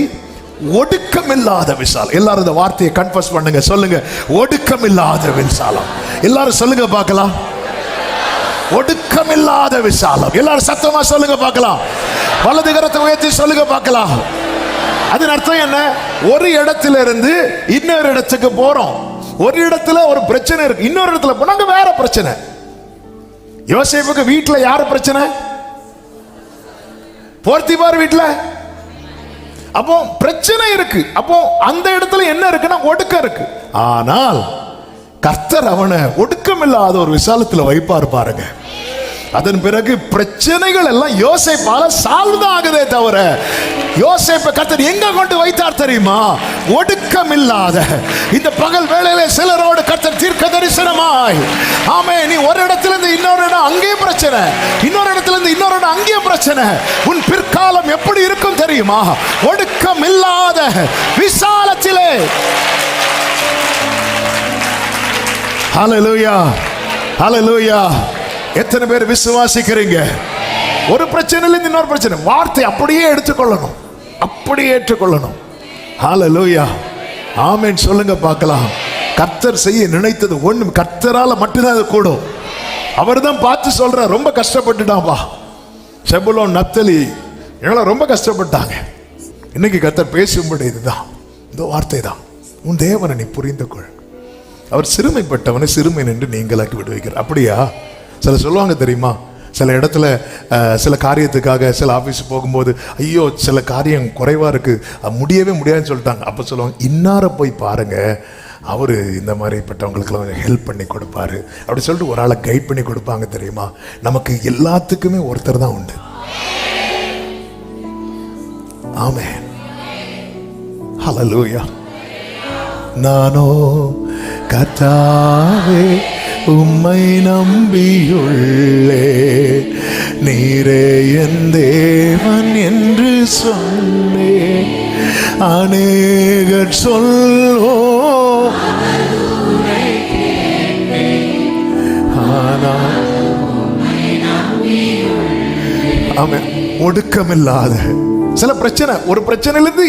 ஒடுக்கமில்லாத விசாலம். எல்லாரும் இந்த வார்த்தையை கன்ஃபஸ் பண்ணுங்க, சொல்லுங்க ஒடுக்கமில்லாத விசாலம். எல்லாரும் சொல்லுங்க பார்க்கலாம், ஒடுக்கமில்லாத விசாலம். எல்லாரும் சத்தமா சொல்லுங்க பார்க்கலாம். வலது கரத்தை உயர்த்தி சொல்லுங்க பார்க்கலாம். அதன் அர்த்தம் என்ன? ஒரு இடத்துல இருந்து இன்னொரு இடத்துக்கு போறோம். ஒரு இடத்துல ஒரு பிரச்சனை இருக்கு, இன்னொரு இடத்துல போனாங்க வேற பிரச்சனை. யோசேப்புக்கு வீட்டுல யாரு பிரச்சனை? போர்த்திபார் வீட்டுல. அப்போ பிரச்சனை இருக்கு. அப்போ அந்த இடத்துல என்ன இருக்குன்னா ஒடுக்கம் இருக்கு. ஆனால் கர்த்தர் அவனை ஒடுக்கமில்லாத ஒரு விசாலத்துல வைப்பார் பாருங்க. அதன் பிறகு பிரச்சனைகள் எல்லாம் யோசேப்பால சால்வ் ஆகுதே தவிர, யோசேப்பை கர்த்தர் எங்க கொண்டு வைத்தார் தெரியுமா? ஒடுக்கமில்லாத. இந்த பகல் வேளையிலே சிலரோடு கர்த்தர் தீர்க்க தரிசனமாய், ஆமே நீ ஒரு இடத்துல இருந்து இன்னொரு இடம் அங்கேயும் பிரச்சனை, இன்னொரு இடத்துல இருந்து இன்னொரு இடம் அங்கேயும் பிரச்சனை. உன் பிற்காலம் எப்படி இருக்கும் தெரியுமா? ஒடுக்கமில்லாத விசாலத்திலே. ஹல்லேலூயா, ஹல்லேலூயா. எத்தனை பேர் விசுவாசிக்கிறீங்க? ஒரு பிரச்சனையில இருந்து இன்னொரு பிரச்சனை, வார்த்தை அப்படியே எடுத்துக்கொள்ளணும், அப்படியே ஏற்றுக்கொள்ளணும். ஹல்லேலூயா, ஆமென் சொல்லுங்க பார்க்கலாம். கர்த்தர் செய்ய நினைத்தது ஒண்ணு கர்த்தரால மட்டும்தான் அது கூடும். அவர் தான் பார்த்து சொல்ற, ரொம்ப கஷ்டப்பட்டுட்டான்பா செபுலோன் நப்தலி, எல்லாம் ரொம்ப கஷ்டப்பட்டாங்க. இன்னைக்கு கர்த்தர் பேசும்படி இதுதான், இந்த வார்த்தை தான். உன் தேவனை நீ புரிந்து கொள். அவர் சிறுமைப்பட்டவனை சிறுமை நின்று நீங்களாக்கி விடுவிக்கிறார். அப்படியா? சில சொல்லுவாங்க தெரியுமா, சில இடத்துல சில காரியத்துக்காக சில ஆஃபீஸ் போகும்போது, ஐயோ சில காரியம் குறைவாக இருக்கு, முடியவே முடியாதுன்னு சொல்லிட்டாங்க. அப்போ சொல்லுவாங்க, இன்னார போய் பாருங்க, அவர் இந்த மாதிரிப்பட்டவங்களுக்குலாம் ஹெல்ப் பண்ணி கொடுப்பாரு அப்படி சொல்லிட்டு ஒரு ஆளை கைட் பண்ணி கொடுப்பாங்க தெரியுமா. நமக்கு எல்லாத்துக்குமே ஒருத்தர் தான் உண்டு. ஆமென், ஹல்லேலூயா. நானோ கர்த்தாவே உம்மை நம்பியுள்ளே, நீரே என் தேவன் என்று சொன்னே. அநேகர் சொல்லோ ஒடுக்கமில்லாத சில பிரச்சனை, ஒரு பிரச்சனையிலிருந்து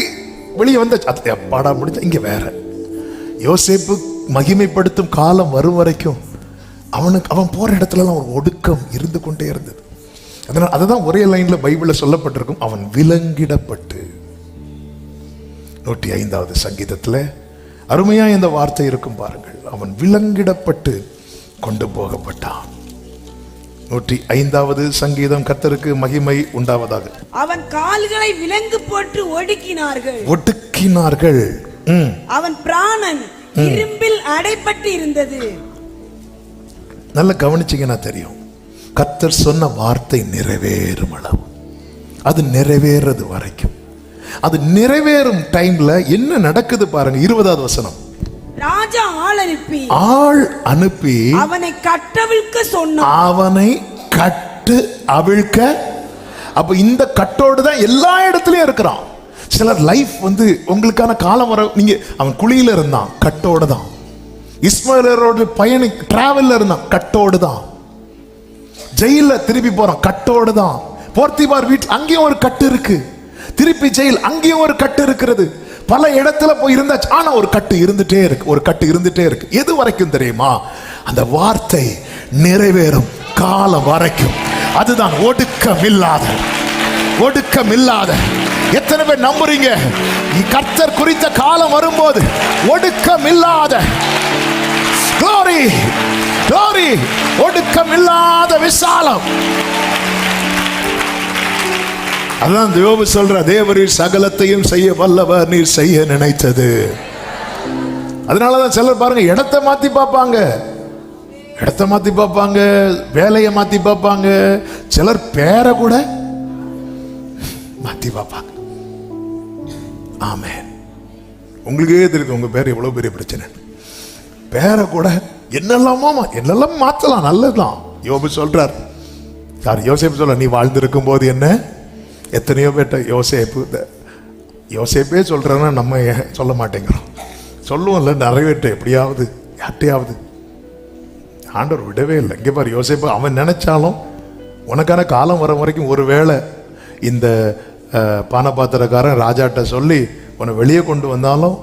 வெளியே வந்த பாடா முடிஞ்ச இங்க வேற. யோசேப்பு மகிமைப்படுத்தும் காலம் வரும் வரைக்கும் அவன் போற இடத்துலலாம் ஒரு ஒடுக்கம் இருந்து கொண்டே இருந்தது. அதனால் அதுதான் ஒரே லைன்ல பைபிள்ல சொல்லப்பட்டிருக்கும், அவன் விலங்கிடப்பட்டு. 105வது சங்கீதத்துல அருமையா இந்த வார்த்தை இருக்கும் பாருங்கள், அவன் விலங்கிடப்பட்டு கொண்டு போகப்பட்டான். 105வது சங்கீதம். கர்த்தருக்கு மகிமை உண்டாவதாக. அவன் கால்களை விலங்கு போட்டு ஒடுக்கினார்கள், ஒடுக்கினார்கள். அவன் பிராணன் இரும்பில் அடைப்பட்டு இருந்தது. நல்ல கவனிச்சீங்கன்னா தெரியும், கர்த்தர் சொன்ன வார்த்தை நிறைவேறும் அளவு, அது நிறைவேறது வரைக்கும், அது நிறைவேறும் டைம்ல என்ன நடக்குது பாருங்க. 20வது வசனம். ராஜா ஆள் அனுப்பி அவனை கட்டவிழ்க்க சொன்னான். அவனை கட்டு அவிழ்க்க. அப்ப இந்த கட்டோடு தான் எல்லா இடத்துலயும் இருக்கிறான். சிலர் லைஃப் உங்களுக்கான காலம் வர, நீங்க அவன் குழியில இருந்தான், கட்டோடு தான். இஸ்மாயிலரோட பயணி டிராவல்ல இருந்தான், கட்டோடு தான். ஜெயில திருப்பி போறான், கட்டோடு தான். போர்த்திபார் வீட்டில் அங்கேயும் ஒரு கட்டு இருக்கு, திருப்பி ஜெயில் அங்கேயும் ஒரு கட்டு இருக்கிறது. பல இடத்துல போய் இருந்தாச்சு, ஆனா ஒரு கட்டு இருந்துட்டே இருக்கு, ஒரு கட்டு இருந்துட்டே இருக்கு. எது வரைக்கும் தெரியுமா? அந்த வார்த்தை நிறைவேறும் காலம் வரைக்கும். அதுதான் ஒடுக்கம் இல்லாத, ஒடுக்கம் இல்லாத. எத்தனை பேர் நம்புறீங்க? கர்த்தர் குறித்த காலம் வரும்போது ஒடுக்கம் இல்லாத, glory, glory, ஒடுக்கம் இல்லாத விசாலம். அதான் யோபு சொல்ற, தேவரீர் சகலத்தையும் செய்ய வல்லவர், நீர் செய்ய நினைத்தது. அதனாலதான் சிலர் பாருங்க இடத்தை மாத்தி பார்ப்பாங்க, இடத்தை மாத்தி பார்ப்பாங்க, வேலையை மாத்தி பார்ப்பாங்க, சிலர் பேரை கூட மாத்தி பார்ப்பாங்க. ஆமென். உங்களுக்கே தெரியுது உங்க பேர் எவ்வளவு பெரிய பிரச்சனை. பேரை கூட என்னெல்லாம் மாத்தலாம், நல்லதுதான். யோபு சொல்றார், யார் யோசேப்பு சொல்ற, நீ வாழ்ந்திருக்கும் போது என்ன எத்தனையோ பேட்ட யோசேப்பே சொல்றேன்னா நம்ம சொல்ல மாட்டேங்கிறோம். சொல்லுவோம்ல நிறைவேற்ற எப்படியாவது யார்ட்டையாவது. ஆண்டவர் விடவே இல்லை. இங்கே பாரு, யோசேப்பு அவன் நினைச்சாலும் உனக்கான காலம் வர வரைக்கும் ஒருவேளை இந்த பானபாத்திரக்காரன் ராஜாட்ட சொல்லி உன்னை வெளியே கொண்டு வந்தாலும்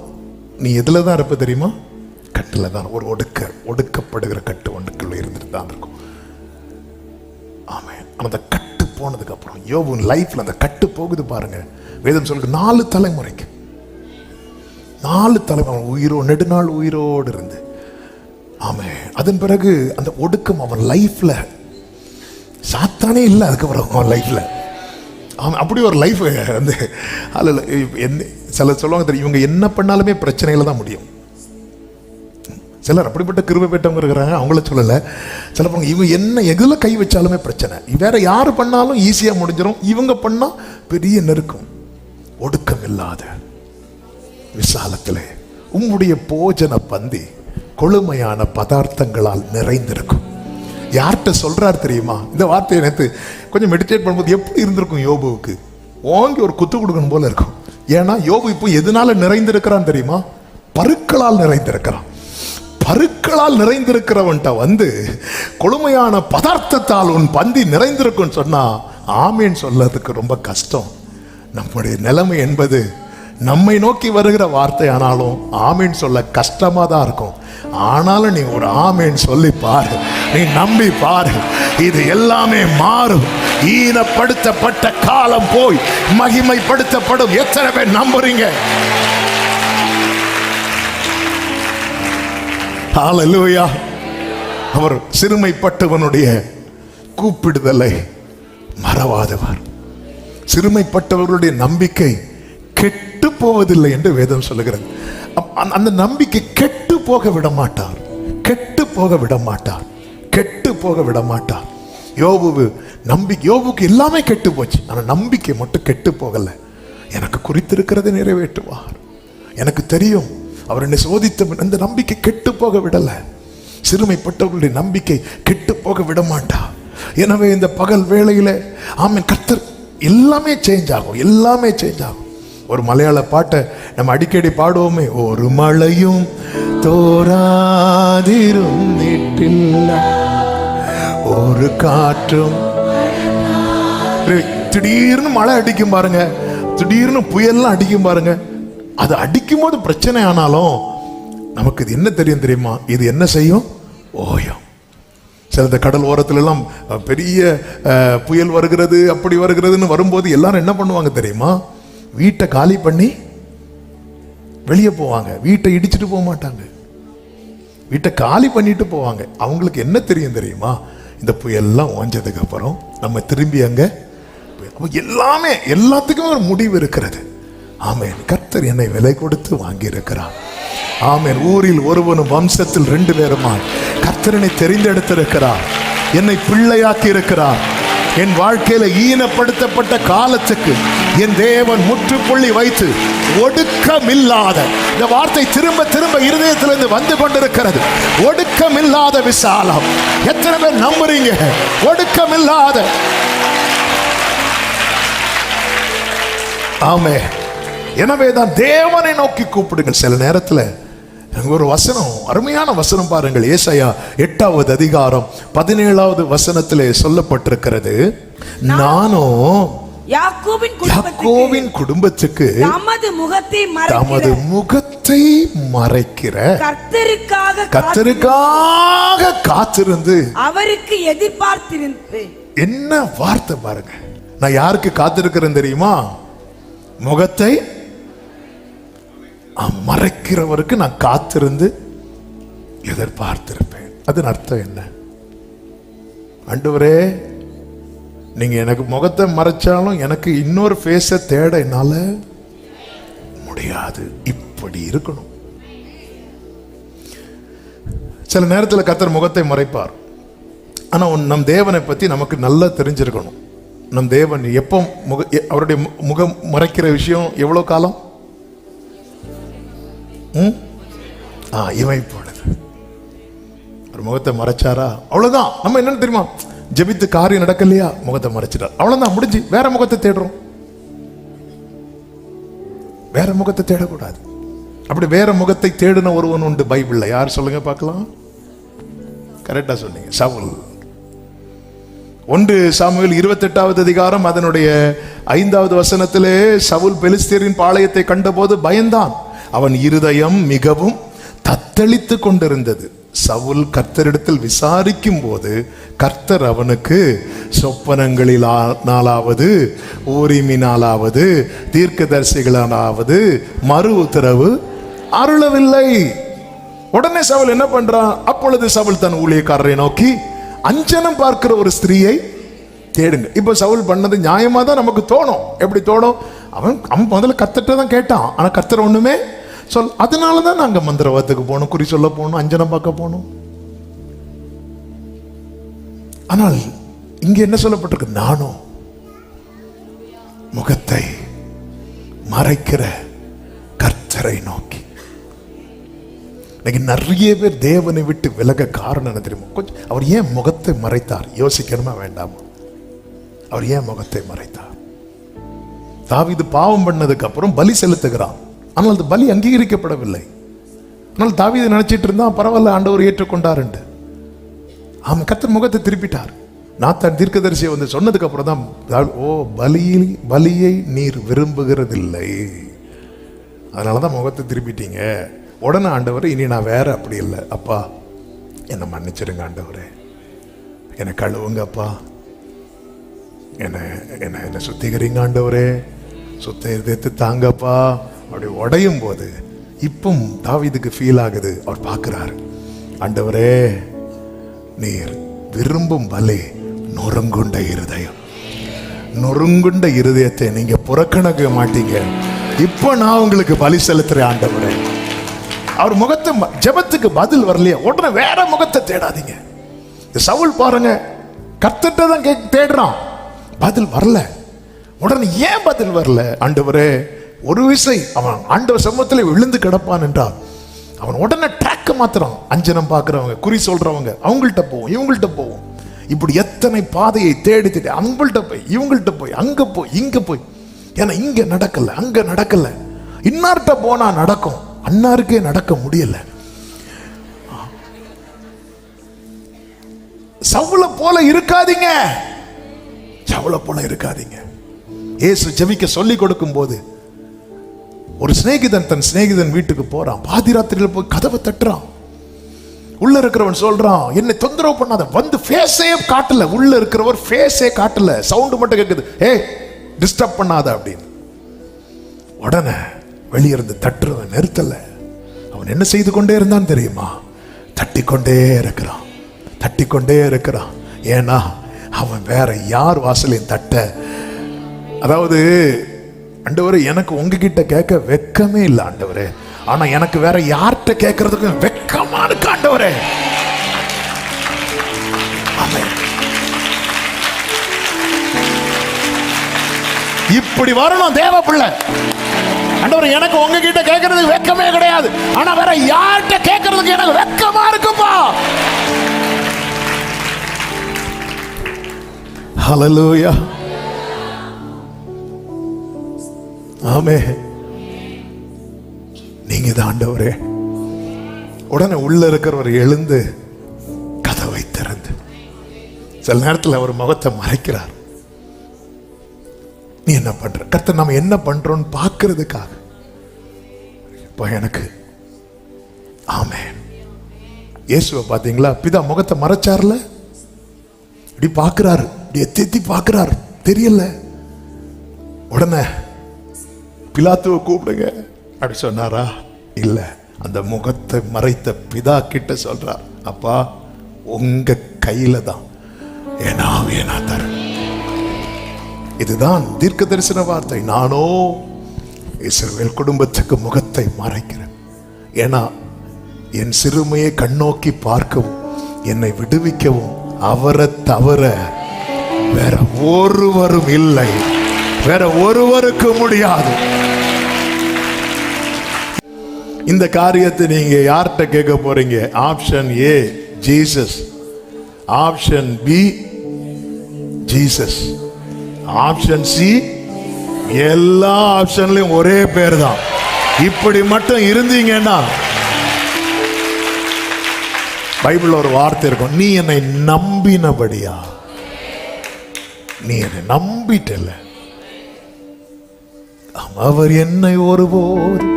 நீ எதுல தான் இருப்ப தெரியுமா? கட்டில் தான். ஒரு ஒடுக்கப்படுகிற கட்டு ஒன்றுக்குள்ள இருந்துட்டு தான் இருக்கும். ஆமென். அந்த கட்டு போனதுக்கு அப்புறம் யோபு லைஃப்ல அந்த கட்டு போகுது பாருங்க. வேதம் சொல்லுங்க 4 தலைமுறைக்கு 4 தலைமுறை நெடுநாள் உயிரோடு இருந்து. ஆமென். அதன் பிறகு அந்த ஒடுக்கம் அவன் லைஃப்ல சாத்தானே இல்லை. அதுக்கப்புறம் அவன் லைஃப்ல அவன் அப்படி ஒரு லைஃப் வந்து சிலர் சொல்லுவாங்க தெரியும், இவங்க என்ன பண்ணாலுமே பிரச்சனையில தான் முடியும். சிலர் அப்படிப்பட்ட கிருபை பெற்றவங்க இருக்கிறாங்க, அவங்கள சொல்லலை. சில இவங்க என்ன எதுல கை வச்சாலுமே பிரச்சனை, வேற யாரு பண்ணாலும் ஈஸியா முடிஞ்சிடும், இவங்க பண்ணா பெரிய நெருக்கம். ஒடுக்கம் இல்லாத விசாலத்திலே உம்முடைய போஜன பந்தி கொழுமையான பதார்த்தங்களால் நிறைந்திருக்கும். யார்கிட்ட சொல்றார் தெரியுமா இந்த வார்த்தையை? நேற்று கொஞ்சம் மெடிடேட் பண்ணும்போது எப்படி இருந்திருக்கும் யோபுவுக்கு? ஓங்கி ஒரு குத்து கொடுக்கணும் போல இருக்கும். ஏன்னா யோபு இப்போ எதனால நிறைந்திருக்கிறான் தெரியுமா? பருக்களால் நிறைந்திருக்கிறான். பருக்களால் நிறைந்திருக்கிறவன்ட்ட வந்து கொழுமையான பதார்த்தத்தால் உன் பந்தி நிறைந்திருக்கும் சொன்னா ஆமேன் சொல்லறதுக்கு ரொம்ப கஷ்டம். நம்முடைய நிலைமை என்பது நம்மை நோக்கி வருகிற வார்த்தை ஆனாலும் ஆமேன் சொல்ல கஷ்டமா தான் இருக்கும். ஆனாலும் நீ ஒரு ஆமேன் சொல்லி பாரு, நீ நம்பி பாரு, இது எல்லாமே மாறும். ஈனப்படுத்தப்பட்ட காலம் போய் மகிமைப்படுத்தப்படும். எத்தனை பேர் நம்புறீங்க? ஹல்லேலூயா. அவர் சிறுமைப்பட்டவனுடைய கூப்பிடுதலை மறவாதவர். சிறுமைப்பட்டவர்களுடைய நம்பிக்கை கெட்டு போவதில்லை என்று வேதம் சொல்லுகிறது. அந்த நம்பிக்கை கெட்டு போக விட மாட்டார், கெட்டு போக விட மாட்டார், கெட்டு போக விட மாட்டார். யோபுக்கு எல்லாமே கெட்டு போச்சு, ஆனா நம்பிக்கை மட்டும் கெட்டு போகல. எனக்கு குறித்திருக்கிறதை நிறைவேற்றுவார், எனக்கு தெரியும் அவர் என்னை சோதித்த அந்த நம்பிக்கை கெட்டு போக விடல. சிறுமைப்பட்டவர்களுடைய நம்பிக்கை கெட்டு போக விட மாட்டார். எனவே இந்த பகல் வேளையில ஆமென், கர்த்தர் எல்லாமே சேஞ்ச் ஆகும், எல்லாமே சேஞ்ச் ஆகும். ஒரு மலையாள பாட்டை நம்ம அடிக்கடி பாடுவோமே, ஒரு மழையும் தோராதிரும் ஒரு காற்றும். திடீர்னு மழை அடிக்கும் பாருங்க, திடீர்னு புயல்லாம் அடிக்கும் பாருங்க. அது அடிக்கும் போது பிரச்சனை ஆனாலும் நமக்கு இது என்ன தெரியும் தெரியுமா? இது என்ன செய்யும்? ஓயம். சில இந்த கடல் ஓரத்துல எல்லாம் பெரிய புயல் வருகிறது, அப்படி வருகிறதுன்னு வரும்போது எல்லாரும் என்ன பண்ணுவாங்க தெரியுமா? வீட்டை காலி பண்ணி வெளியே போவாங்க. வீட்டை இடிச்சுட்டு போக மாட்டாங்க, வீட்டை காலி பண்ணிட்டு போவாங்க. அவங்களுக்கு என்ன தெரியும் தெரியுமா? இந்த புயல்லாம் ஓஞ்சதுக்கு அப்புறம் நம்ம திரும்பி அங்க எல்லாமே எல்லாத்துக்கும் ஒரு முடிவு இருக்கிறது. ஆமென். கர்த்தர் என்னை விலை கொடுத்து வாங்கி இருக்கிறார். ஆமென். ஊரில் ஒருவனும் வம்சத்தில் 2 பேருமாய் கர்த்தரனை தெரிந்தெடுத்திருக்கிறார், என்னை பிள்ளையாக்கி இருக்கிறார். என் வாழ்க்கையில ஈனப்படுத்தப்பட்ட காலத்துக்கு என் தேவன் முற்றுப்புள்ளி வைத்து ஒடுக்கமில்லாத, இந்த வார்த்தை திரும்ப திரும்ப இருதயத்திலிருந்து வந்து கொண்டிருக்கிறது, ஒடுக்கமில்லாத விசாலம். எத்தனை பேர் நம்புறீங்க? ஒடுக்கமில்லாத. ஆமே. எனவேதான் தேவனை நோக்கி கூப்பிடுங்கள். சில நேரத்தில் ஒரு வசனம், அருமையான வசனம் பாருங்கள். ஏசாயா 8வது அதிகாரம் 17வது வசனத்திலே சொல்லப்பட்டிருக்கிறது, நானும் யாக்கோபின் குடும்பத்துக்கு தமது முகத்தை மறைக்கிற கர்த்தருக்காக காத்திருந்து அவருக்கு எதிர்பார்த்திருந்து. என்ன வார்த்தை பாருங்க! நான் யாருக்கு காத்திருக்கிறேன் தெரியுமா? முகத்தை மறைக்கிறவருக்கு நான் காத்திருந்து எதிர்பார்த்திருப்பேன். அதன் அர்த்தம் என்ன? ஆண்டவரே, நீங்க எனக்கு முகத்தை மறைச்சாலும் எனக்கு இன்னொரு ஃபேஸை தேட என்னால முடியாது. இப்படி இருக்கணும். சில நேரத்தில் கர்த்தர் முகத்தை மறைப்பார். ஆனா நம் தேவனை பத்தி நமக்கு நல்லா தெரிஞ்சிருக்கணும். நம் தேவன் எப்போ அவருடைய முகம் மறைக்கிற விஷயம் எவ்வளவு காலம்? இவை பொழுது ஒரு முகத்தை மறைச்சாரா அவ்வளவுதான். நம்ம என்னன்னு தெரியுமா, ஜெபித்து காரியம் நடக்கலையா, முகத்தை மறைச்சிட்டார், அவ்வளவுதான், முடிஞ்சு. வேற முகத்தை தேடுறோம். வேற முகத்தை தேடக்கூடாது. அப்படி வேற முகத்தை தேடின ஒருவன் உண்டு பைபிள்ல. யார் சொல்லுங்க பார்க்கலாம்? கரெக்டா சொன்னீங்க, சவுல். 1 சாமுவேல் 28வது அதிகாரம் அதனுடைய 5வது வசனத்திலே சவுல் பெலிஸ்தியரின் பாளையத்தை கண்டபோது பயந்தான். அவன் இருதயம் மிகவும் தத்தளித்து கொண்டிருந்தது. சவுல் கர்த்தரிடத்தில் விசாரிக்கும் போது கர்த்தர் அவனுக்கு சொப்பனங்களினாலாவது ஊரிமினாலாவது தீர்க்கதரிசிகளாலாவது மறு உத்தரவு அருளவில்லை. உடனே சவுல் என்ன பண்றான்? அப்பொழுது சவுல் தன் ஊழியக்காரரை நோக்கி, அஞ்சனம் பார்க்கிற ஒரு ஸ்திரீயை தேடுங்க. இப்ப சவுல் பண்ணது நியாயமா தான் நமக்கு தோணும். எப்படி தோணும்? அவன் முதல்ல கர்த்தர்ட்ட தான் கேட்டான். ஆனா கர்த்தர் ஒண்ணுமே அதனாலதான் நாங்க மந்திரவாதத்துக்கு போனோம், குறி சொல்ல போனோம், அஞ்சனம் பார்க்க போனோம். ஆனால் இங்க என்ன சொல்லப்பட்டிருக்கு? நானும் முகத்தை மறைக்கிற கர்த்தரை நோக்கி. நிறைய பேர் தேவனை விட்டு விலக காரணம் என்ன தெரியுமா? கொஞ்சம் அவர் ஏன் முகத்தை மறைத்தார் யோசிக்கணுமா வேண்டாமா? அவர் ஏன் முகத்தை மறைத்தார்? தாவீது பாவம் பண்ணதுக்கு அப்புறம் பலி செலுத்துகிறான். ஆனால் அந்த பலி அங்கீகரிக்கப்படவில்லை. ஆனால் தாவீது நினைச்சிட்டு இருந்தா பரவாயில்ல, ஆண்டவர் ஏற்றுக்கொண்டார் என்று. அவன் கர்த்தர் முகத்தை திருப்பிட்டார். நாத்தான் தீர்க்கதரிசியை வந்து சொன்னதுக்கு அப்புறம் தான், ஓ பலியை நீர் விரும்புகிறதில்லை, அதனாலதான் முகத்தை திருப்பிட்டீங்க. உடனே ஆண்டவர், இனி நான் வேற அப்படி இல்லை, அப்பா என்னை மன்னிச்சிருங்க ஆண்டவரே, என்னை கழுவுங்க அப்பா, என்ன சுத்திகரிங்க ஆண்டவரே, சுத்த இதயத்தை தாங்கப்பா. அப்படி உடையும் போது இப்பவும் தாவீதுக்கு ஃபீல் ஆகுது. அவர் பார்க்கிறார், ஆண்டவரே நீர் விரும்பும் பலி நொறுங்குண்ட இருதயம். நொறுங்குண்ட இருதயத்தை நீங்க புறக்கணிக்க மாட்டீங்க. இப்போ நான் உங்களுக்கு பலி செலுத்துறேன் ஆண்டவரே. அவர் முகத்தை ஜெபத்துக்கு பதில் வரலையே, உடனே வேற முகத்தை தேடாதீங்க. சவுல் பாருங்க, கர்த்தர்ட்ட தான் தேடுறான், பதில் வரல. உடனே ஏன் பதில் வரல? ஆண்டவரே, ஒரு விசை அவன் ஆண்டவர் சமூகத்தில் விழுந்து கிடப்பான் என்றால் அவன் உடனே ட்ராக்க மாத்திரம். அஞ்சனம் பார்க்கிறவங்க, குறி சொல்றவங்க, அவங்கள்ட்ட போவோம், இவங்கள்ட்ட போவோம். இப்படி எத்தனை பாதையை தேடி தேடி அவங்கள்ட்ட போய், இவங்கள்ட்ட போய், அங்க போய், இங்க போய். ஏன்னா இங்க நடக்கல, அங்க நடக்கல, இன்னார்கிட்ட போனா நடக்கும், அன்னாருக்கே நடக்க முடியல. சவுல போல இருக்காதீங்க, சவுல போல இருக்காதீங்க. இயேசு ஜெபிக்க சொல்லி கொடுக்கும் போது ஒரு சிநேகிதன் தன் சிநேகிதன் வீட்டுக்கு போறான். பாதிராத்திரியில் போய் கதவை தட்டுறான். உள்ள இருக்கிறவன் சொல்றான், என்னை தொந்தரவு பண்ணாத. வந்து ஃபேஸே காட்டல, உள்ள இருக்கிறவர் ஃபேஸே காட்டல, சவுண்ட் மட்டும் கேட்குது, ஏ டிஸ்டர்ப் பண்ணாத அப்படின்னு. உடனே வெளியிருந்து தட்டுறவன் நிறுத்தல. அவன் என்ன செய்து கொண்டே இருந்தான் தெரியுமா? தட்டிக்கொண்டே இருக்கிறான், தட்டிக்கொண்டே இருக்கிறான். ஏன்னா அவன் வேற யார் வாசலையும் தட்ட, அதாவது ஆண்டவரே எனக்கு உங்ககிட்ட கேட்க வெக்கமே இல்லை ஆண்டவரே, ஆனா எனக்கு வேற யார்கிட்ட கேட்கறதுக்கு வெக்கமா இருக்கு ஆண்டவரே. இப்படி வரணும் தேவ பிள்ளை. ஆண்டவரே எனக்கு உங்ககிட்ட கேட்கறதுக்கு வெக்கமே கிடையாது, ஆனா வேற யார்கிட்ட கேட்கறதுக்கு எனக்கு வெக்கமா இருக்குப்பா. ஹல்லேலூயா, ஆமென். நீங்க தான் ஆண்டவரே. உடனே உள்ள இருக்கிறவர் எழுந்து கதவை திறந்து, சில நேரத்தில் அவர் முகத்தை மறைக்கிறார். நீ என்ன பண்ற? கர்த்தர் நம்ம என்ன பண்றோம்னு பார்க்கிறதுக்காக இப்போ எனக்கு. ஆமென். இயேசுவை பார்த்தீங்களா? பிதா முகத்தை மறைச்சார்ல, இப்படி பார்க்கிறாரு, இப்படி எத்தி பார்க்கிறாரு, தெரியல. உடனே பிலாத்துவை கூப்பிடுங்க அப்படி சொன்னாரா? இல்ல, அந்த முகத்தை மறைத்த பிதா கிட்ட சொல்றார், அப்பா உங்க கையில தான் என் ஆவியை நான் தரேன். இதுதான் தீர்க்க தரிசன வார்த்தை. நானோ இஸ்ரவேல் குடும்பத்துக்கு முகத்தை மறைக்கிறேன். ஏன்னா என் சிறுமையை கண்ணோக்கி பார்க்கவும் என்னை விடுவிக்கவும் அவரை தவிர வேற ஒருவரும் இல்லை, வேற ஒருவருக்கு முடியாது. இந்த காரியத்தை நீங்க யார்கிட்ட கேட்க போறீங்க? Option A Jesus, option B Jesus, option C எல்லா ஆப்ஷன்லயும் ஒரே பேர் தான். இப்படி மட்டும் இருந்தீங்கன்னா பைபிள் ஒரு வார்த்தை இருக்கும், நீ என்னை நம்பினபடியா. நீ என்னை நம்பிட்டல, அவர் என்னை ஒருபோது,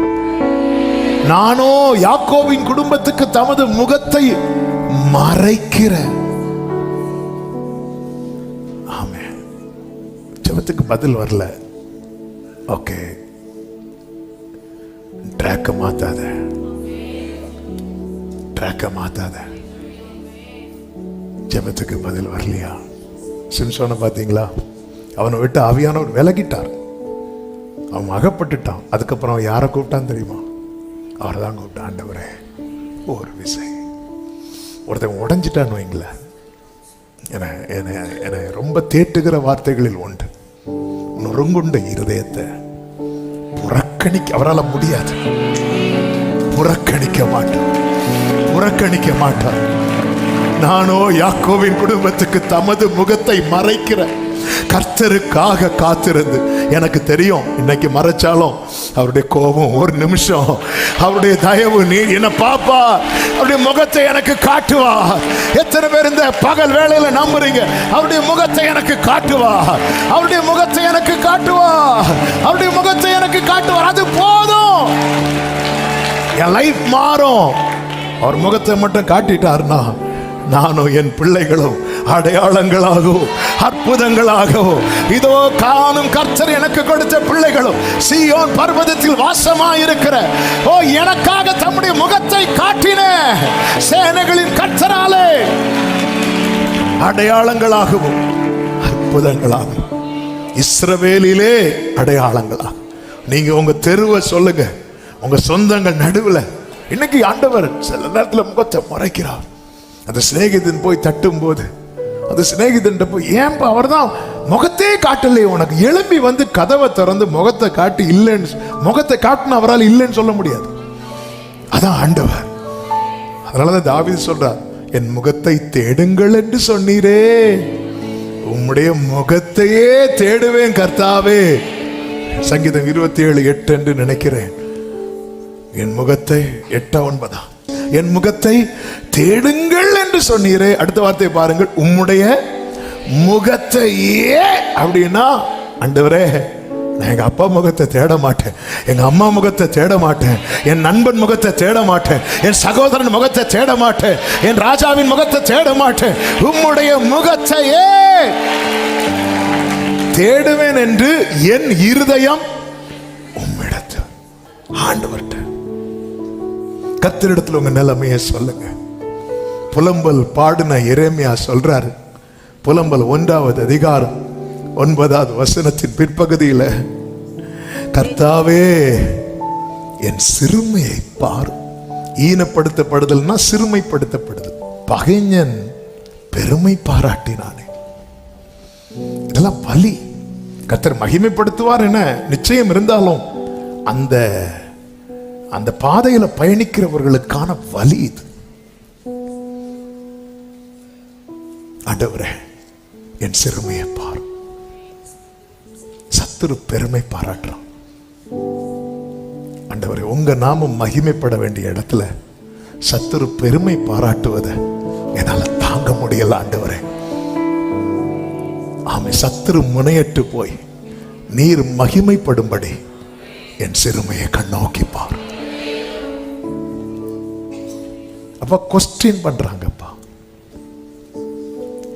நானோ யாக்கோபின் குடும்பத்துக்கு தமது முகத்தை மறைக்கிற. ஆமென். ஜெபத்துக்கு பதில் வரல, ஓகே, ட்ராக்க மாத்தாத, ட்ராக்க மாத்தாத. ஜெபத்துக்கு பதில் வரலையா? சிம்சோனை பார்த்தீங்களா? அவனை விட்டு ஆவியானவர் விலகிட்டார், அவன் அகப்பட்டுட்டான். அதுக்கப்புறம் அவன் யாரை கூப்பிட்டான் தெரியுமா? அவர் தான் கூப்பிட்டான், ஆண்டவரே ஒரு விசை. ஒருத்தன் உடஞ்சிட்டான்னு வைங்களேன், என்னை ரொம்ப தேட்டுகிற வார்த்தைகளில் ஒன்று, நொறுங்குண்ட இருதயத்தை புறக்கணிக்க அவரால் முடியாது. புறக்கணிக்க மாட்டார், புறக்கணிக்க மாட்டார். நானோ யாக்கோவின் குடும்பத்துக்கு தமது முகத்தை மறைக்கிற கர்த்தருக்காக காத்திருந்து, எனக்கு தெரியும் இன்னைக்கு மறைச்சாலும் அவருடைய கோபம் ஒரு நிமிஷம், அவருடைய தயவு நீ என்ன பாப்பா, அவருடைய முகத்தை எனக்கு காட்டுவார். எத்தனை பேர் இந்த பகல் வேளையில நம்புறீங்க? அவருடைய முகத்தை எனக்கு காட்டுவார், அவருடைய முகத்தை எனக்கு காட்டுவார், அவருடைய முகத்தை எனக்கு காட்டுவார். அது போதும், என் லைஃப் மாறும். அவர் முகத்தை மட்டும் காட்டிட்டார்னா நானும் என் பிள்ளைகளும் அடையாளங்களாகவும் அற்புதங்களாகவும், இதோ காணும் கர்த்தர் எனக்கு கொடுத்த பிள்ளைகளும் சீயோன் பர்வதத்தில் வாசமாயிருக்கிற, ஓ எனக்காக தம்முடைய முகத்தை காட்டின சேனைகளின் கர்த்தராலே அடையாளங்களாகவும் அற்புதங்களாகவும், இஸ்ரவேலிலே அடையாளங்களாகும். நீங்க உங்க தெருவை சொல்லுங்க, உங்க சொந்தங்கள் நடுவில் இன்னைக்கு ஆண்டவர் சில நேரத்தில் முகத்தை மறைக்கிறார். அந்த சிநேகிதன் போய் தட்டும் போது அந்த சிநேகிதன் போய், ஏன்பா அவர் தான் முகத்தையே காட்டலையே உனக்கு, எழும்பி வந்து கதவை திறந்து முகத்தை காட்டி, இல்லைன்னு முகத்தை காட்டின அவரால் இல்லைன்னு சொல்ல முடியாது. அதான் ஆண்டவர். அதனாலதான் தாவீது சொல்றார், என் முகத்தை தேடுங்கள் என்று சொன்னீரே, உம்முடைய முகத்தையே தேடுவேன் கர்த்தாவே. சங்கீதம் 27:8 என்று நினைக்கிறேன். என் முகத்தை 8-9 என் முகத்தை தேடுங்கள் என்று சொன்னீரே. அடுத்த வார்த்தையை பாருங்கள், உம்முடைய முகத்தையே. அப்படின்னா ஆண்டவரே, நான் எங்க அப்பா முகத்தை தேட மாட்டேன், எங்க அம்மா முகத்தை தேட மாட்டேன், என் நண்பன் முகத்தை தேட மாட்டேன், என் சகோதரன் முகத்தை தேட மாட்டேன், என் ராஜாவின் முகத்தை தேட மாட்டேன், உம்முடைய முகத்தையே தேடுவேன் என்று என் இருதயம் உம்மிடத்தில். ஆண்டவர்கிட்ட கர்த்தரிடத்தில் உங்க நிலைமையை சொல்லுங்க. புலம்பல் பாடின எரேமியா சொல்றாரு, புலம்பல் 1வது அதிகாரம் 9வது வசனத்தின் பிற்பகுதியில், கர்த்தாவே என் சிறுமையை பார். ஈனப்படுத்தப்படுதல்னா சிறுமைப்படுத்தப்படுதல். பகைஞன் பெருமை பாராட்டினானே, இதெல்லாம் பலி. கர்த்தர் மகிமைப்படுத்துவார் என நிச்சயம் இருந்தாலும் அந்த அந்த பாதையில பயணிக்கிறவர்களுக்கான வலி இது. ஆண்டவரே என் சிறுமையை பார். சத்துரு பெருமை பாராட்டுறான். ஆண்டவரே உங்க நாமம் மகிமைப்பட வேண்டிய இடத்துல சத்துரு பெருமை பாராட்டுவதை என்னால தாங்க முடியல. ஆண்டவரே ஆமை, சத்துரு முனையற்று போய் நீர் மகிமைப்படும்படி என் சிறுமையை கண்ணோக்கி பார். அப்ப கொஸ்டின் பண்றாங்கப்பா.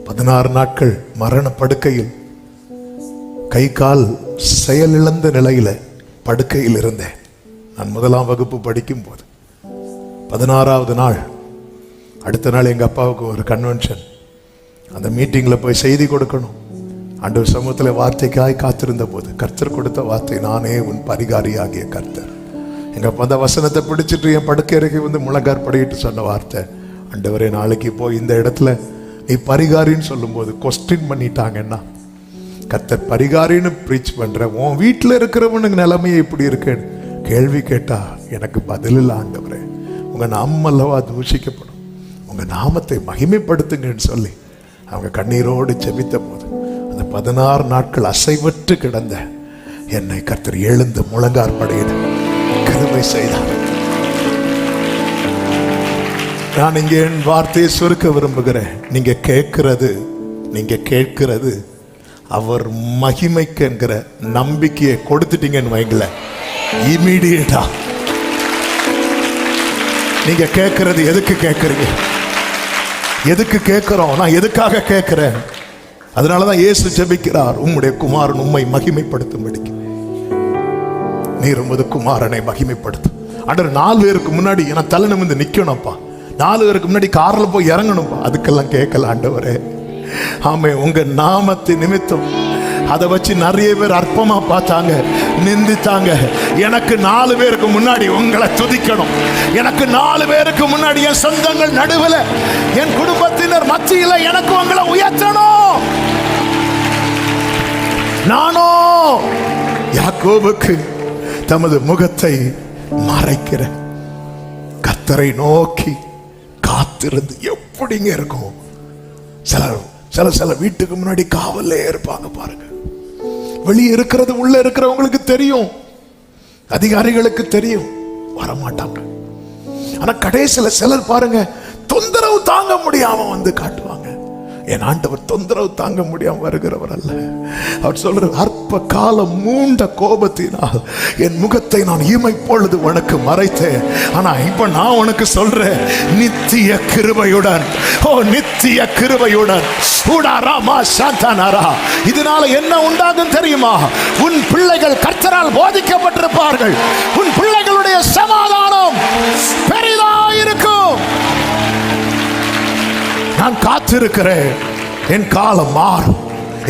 16 நாட்கள் மரண படுக்கையில், கை கால் செயலிழந்த நிலையில படுக்கையில் இருந்தேன். நான் 1ஆம் வகுப்பு படிக்கும் போது 16வது நாள், அடுத்த நாள் எங்க அப்பாவுக்கு ஒரு கன்வென்ஷன். அந்த மீட்டிங்ல போய் செய்தி கொடுக்கணும். ஆண்டவர் சமூகத்தில் வார்த்தைக்காய் காத்திருந்த போது கர்த்தர் கொடுத்த வார்த்தை, நானே உன் பரிகாரியாகிய கர்த்தர். எங்க அந்த வசனத்தை பிடிச்சிட்டு என் படுக்கை அறைக்கு வந்து முழங்கார் படிக்கிட்டு சொன்ன வார்த்தை, ஆண்டவரே நாளைக்கு போய் இந்த இடத்துல நீ பரிகாரின்னு சொல்லும்போது கொஸ்டின் பண்ணிட்டாங்கன்னா, கர்த்தர் பரிகாரின்னு ப்ரீச் பண்ற உன் வீட்டில் இருக்கிறவனுக்கு நிலைமையை இப்படி இருக்குன்னு கேள்வி கேட்டா எனக்கு பதில் இல்லை ஆண்டவரே. உங்க நாமம் அல்லவா தூஷிக்கப்படும், உங்க நாமத்தை மகிமைப்படுத்துங்கன்னு சொல்லி அவங்க கண்ணீரோடு ஜெபித்த போது அந்த 16 நாட்கள் அசைவற்று கிடந்த என்னை கர்த்தர் எழுந்து முழங்கார் படையிட கிருபை செய்தார். நான் இங்கே என் வார்த்தையை சுருக்க விரும்புகிறேன். நீங்க கேட்கிறது அவர் மகிமைக்கு என்கிற நம்பிக்கையை கொடுத்துட்டீங்கன்னு வைங்கள, இமீடியட்டா நீங்க கேட்கிறது எதுக்கு கேட்கறீங்க? எதுக்கு கேட்கிறோம்? நான் எதுக்காக கேட்கிறேன்? அதனாலதான் இயேசு ஜெபிக்கிறார், உம்முடைய குமாரன் உம்மை மகிமைப்படுத்தும்படிக்கு. நீர் உமது குமாரனை மகிமைப்படுத்தும். ஆண்டவர் 4 பேருக்கு முன்னாடி நான் தலை நிமிர்ந்து நிக்கணும்ப்பா, 4 பேருக்கு முன்னாடி கார்ல போய் இறங்கணும்ப்பா, அதுக்கெல்லாம் கேட்கல ஆண்டவரே. ஆமே, உங்க நாமத்தின் நிமித்தம் அதை வச்சு நிறைய பேர் அற்பமா பார்த்தாங்க, நிந்தித்தாங்க. எனக்கு 4 பேருக்கு முன்னாடி உங்களை துதிக்கணும். எனக்கு 4 பேருக்கு முன்னாடி என் சொந்தங்கள் நடுவில், என் குடும்பத்தினர் மத்தியில் எனக்கு உங்களை உயர்த்தணும். நானோ யாக்கோபுக்கு தமது முகத்தை மறைக்கிற கர்த்தரை நோக்கி காத்திருந்து எப்படிங்க இருக்கும்? சில வீட்டுக்கு முன்னாடி காவல்ல இருப்பாங்க பாருங்க. வெளியே இருக்கிறது உள்ள இருக்கிறவங்களுக்கு தெரியும், அதிகாரிகளுக்கு தெரியும், வரமாட்டாங்க. ஆனா கடைசியில சிலர் பாருங்க, தொந்தரவு தாங்க முடியாம வந்து காட்டுவாங்க. என் ஆண்டவர் தொந்தரவு தாங்க முடியாம வருகிறவர் அல்ல. அவர் சொல்ற, அற்ப காலம் மூண்ட கோபத்தினால் என் முகத்தை நான் இமைப்பொழுது உனக்கு மறைத்தேன். ஆனா இப்ப நான் உனக்கு சொல்றேன், நித்திய கிருபையுடன், நித்திய கிருபையுடன். இதனால என்ன உண்டாகும் தெரியுமா? உன் பிள்ளைகள் கர்த்தரால் போதிக்கப்பட்டிருப்பார்கள். உன் பிள்ளைகளுடைய சமாதானம் பெரிதாயிருக்கும். நான் காத்திருக்கிறேன், என் காலம் மாறும்.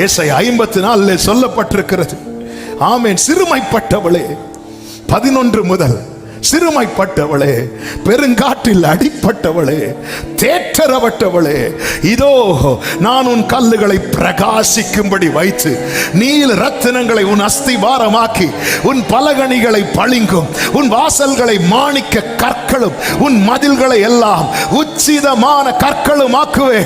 ஏசாயா 54 சொல்லப்பட்டிருக்கிறது. ஆமென். சிறுமைப்பட்டவளே, 11 முதல், சிறுமைப்பட்டவளே, பெருங்காற்றில் அடிப்பட்டவளே, தேற்றரவட்டவளே, இதோ நான் உன் கல்லுகளை பிரகாசிக்கும்படி வைத்து நீல ரத்தினங்களை உன் அஸ்திபாரமாக்கி உன் பலகணிகளை பளிங்கும், உன் வாசல்களை மாணிக்க கற்களும், உன் மதில்களை எல்லாம் உச்சிதமான கற்களும் ஆக்குவே.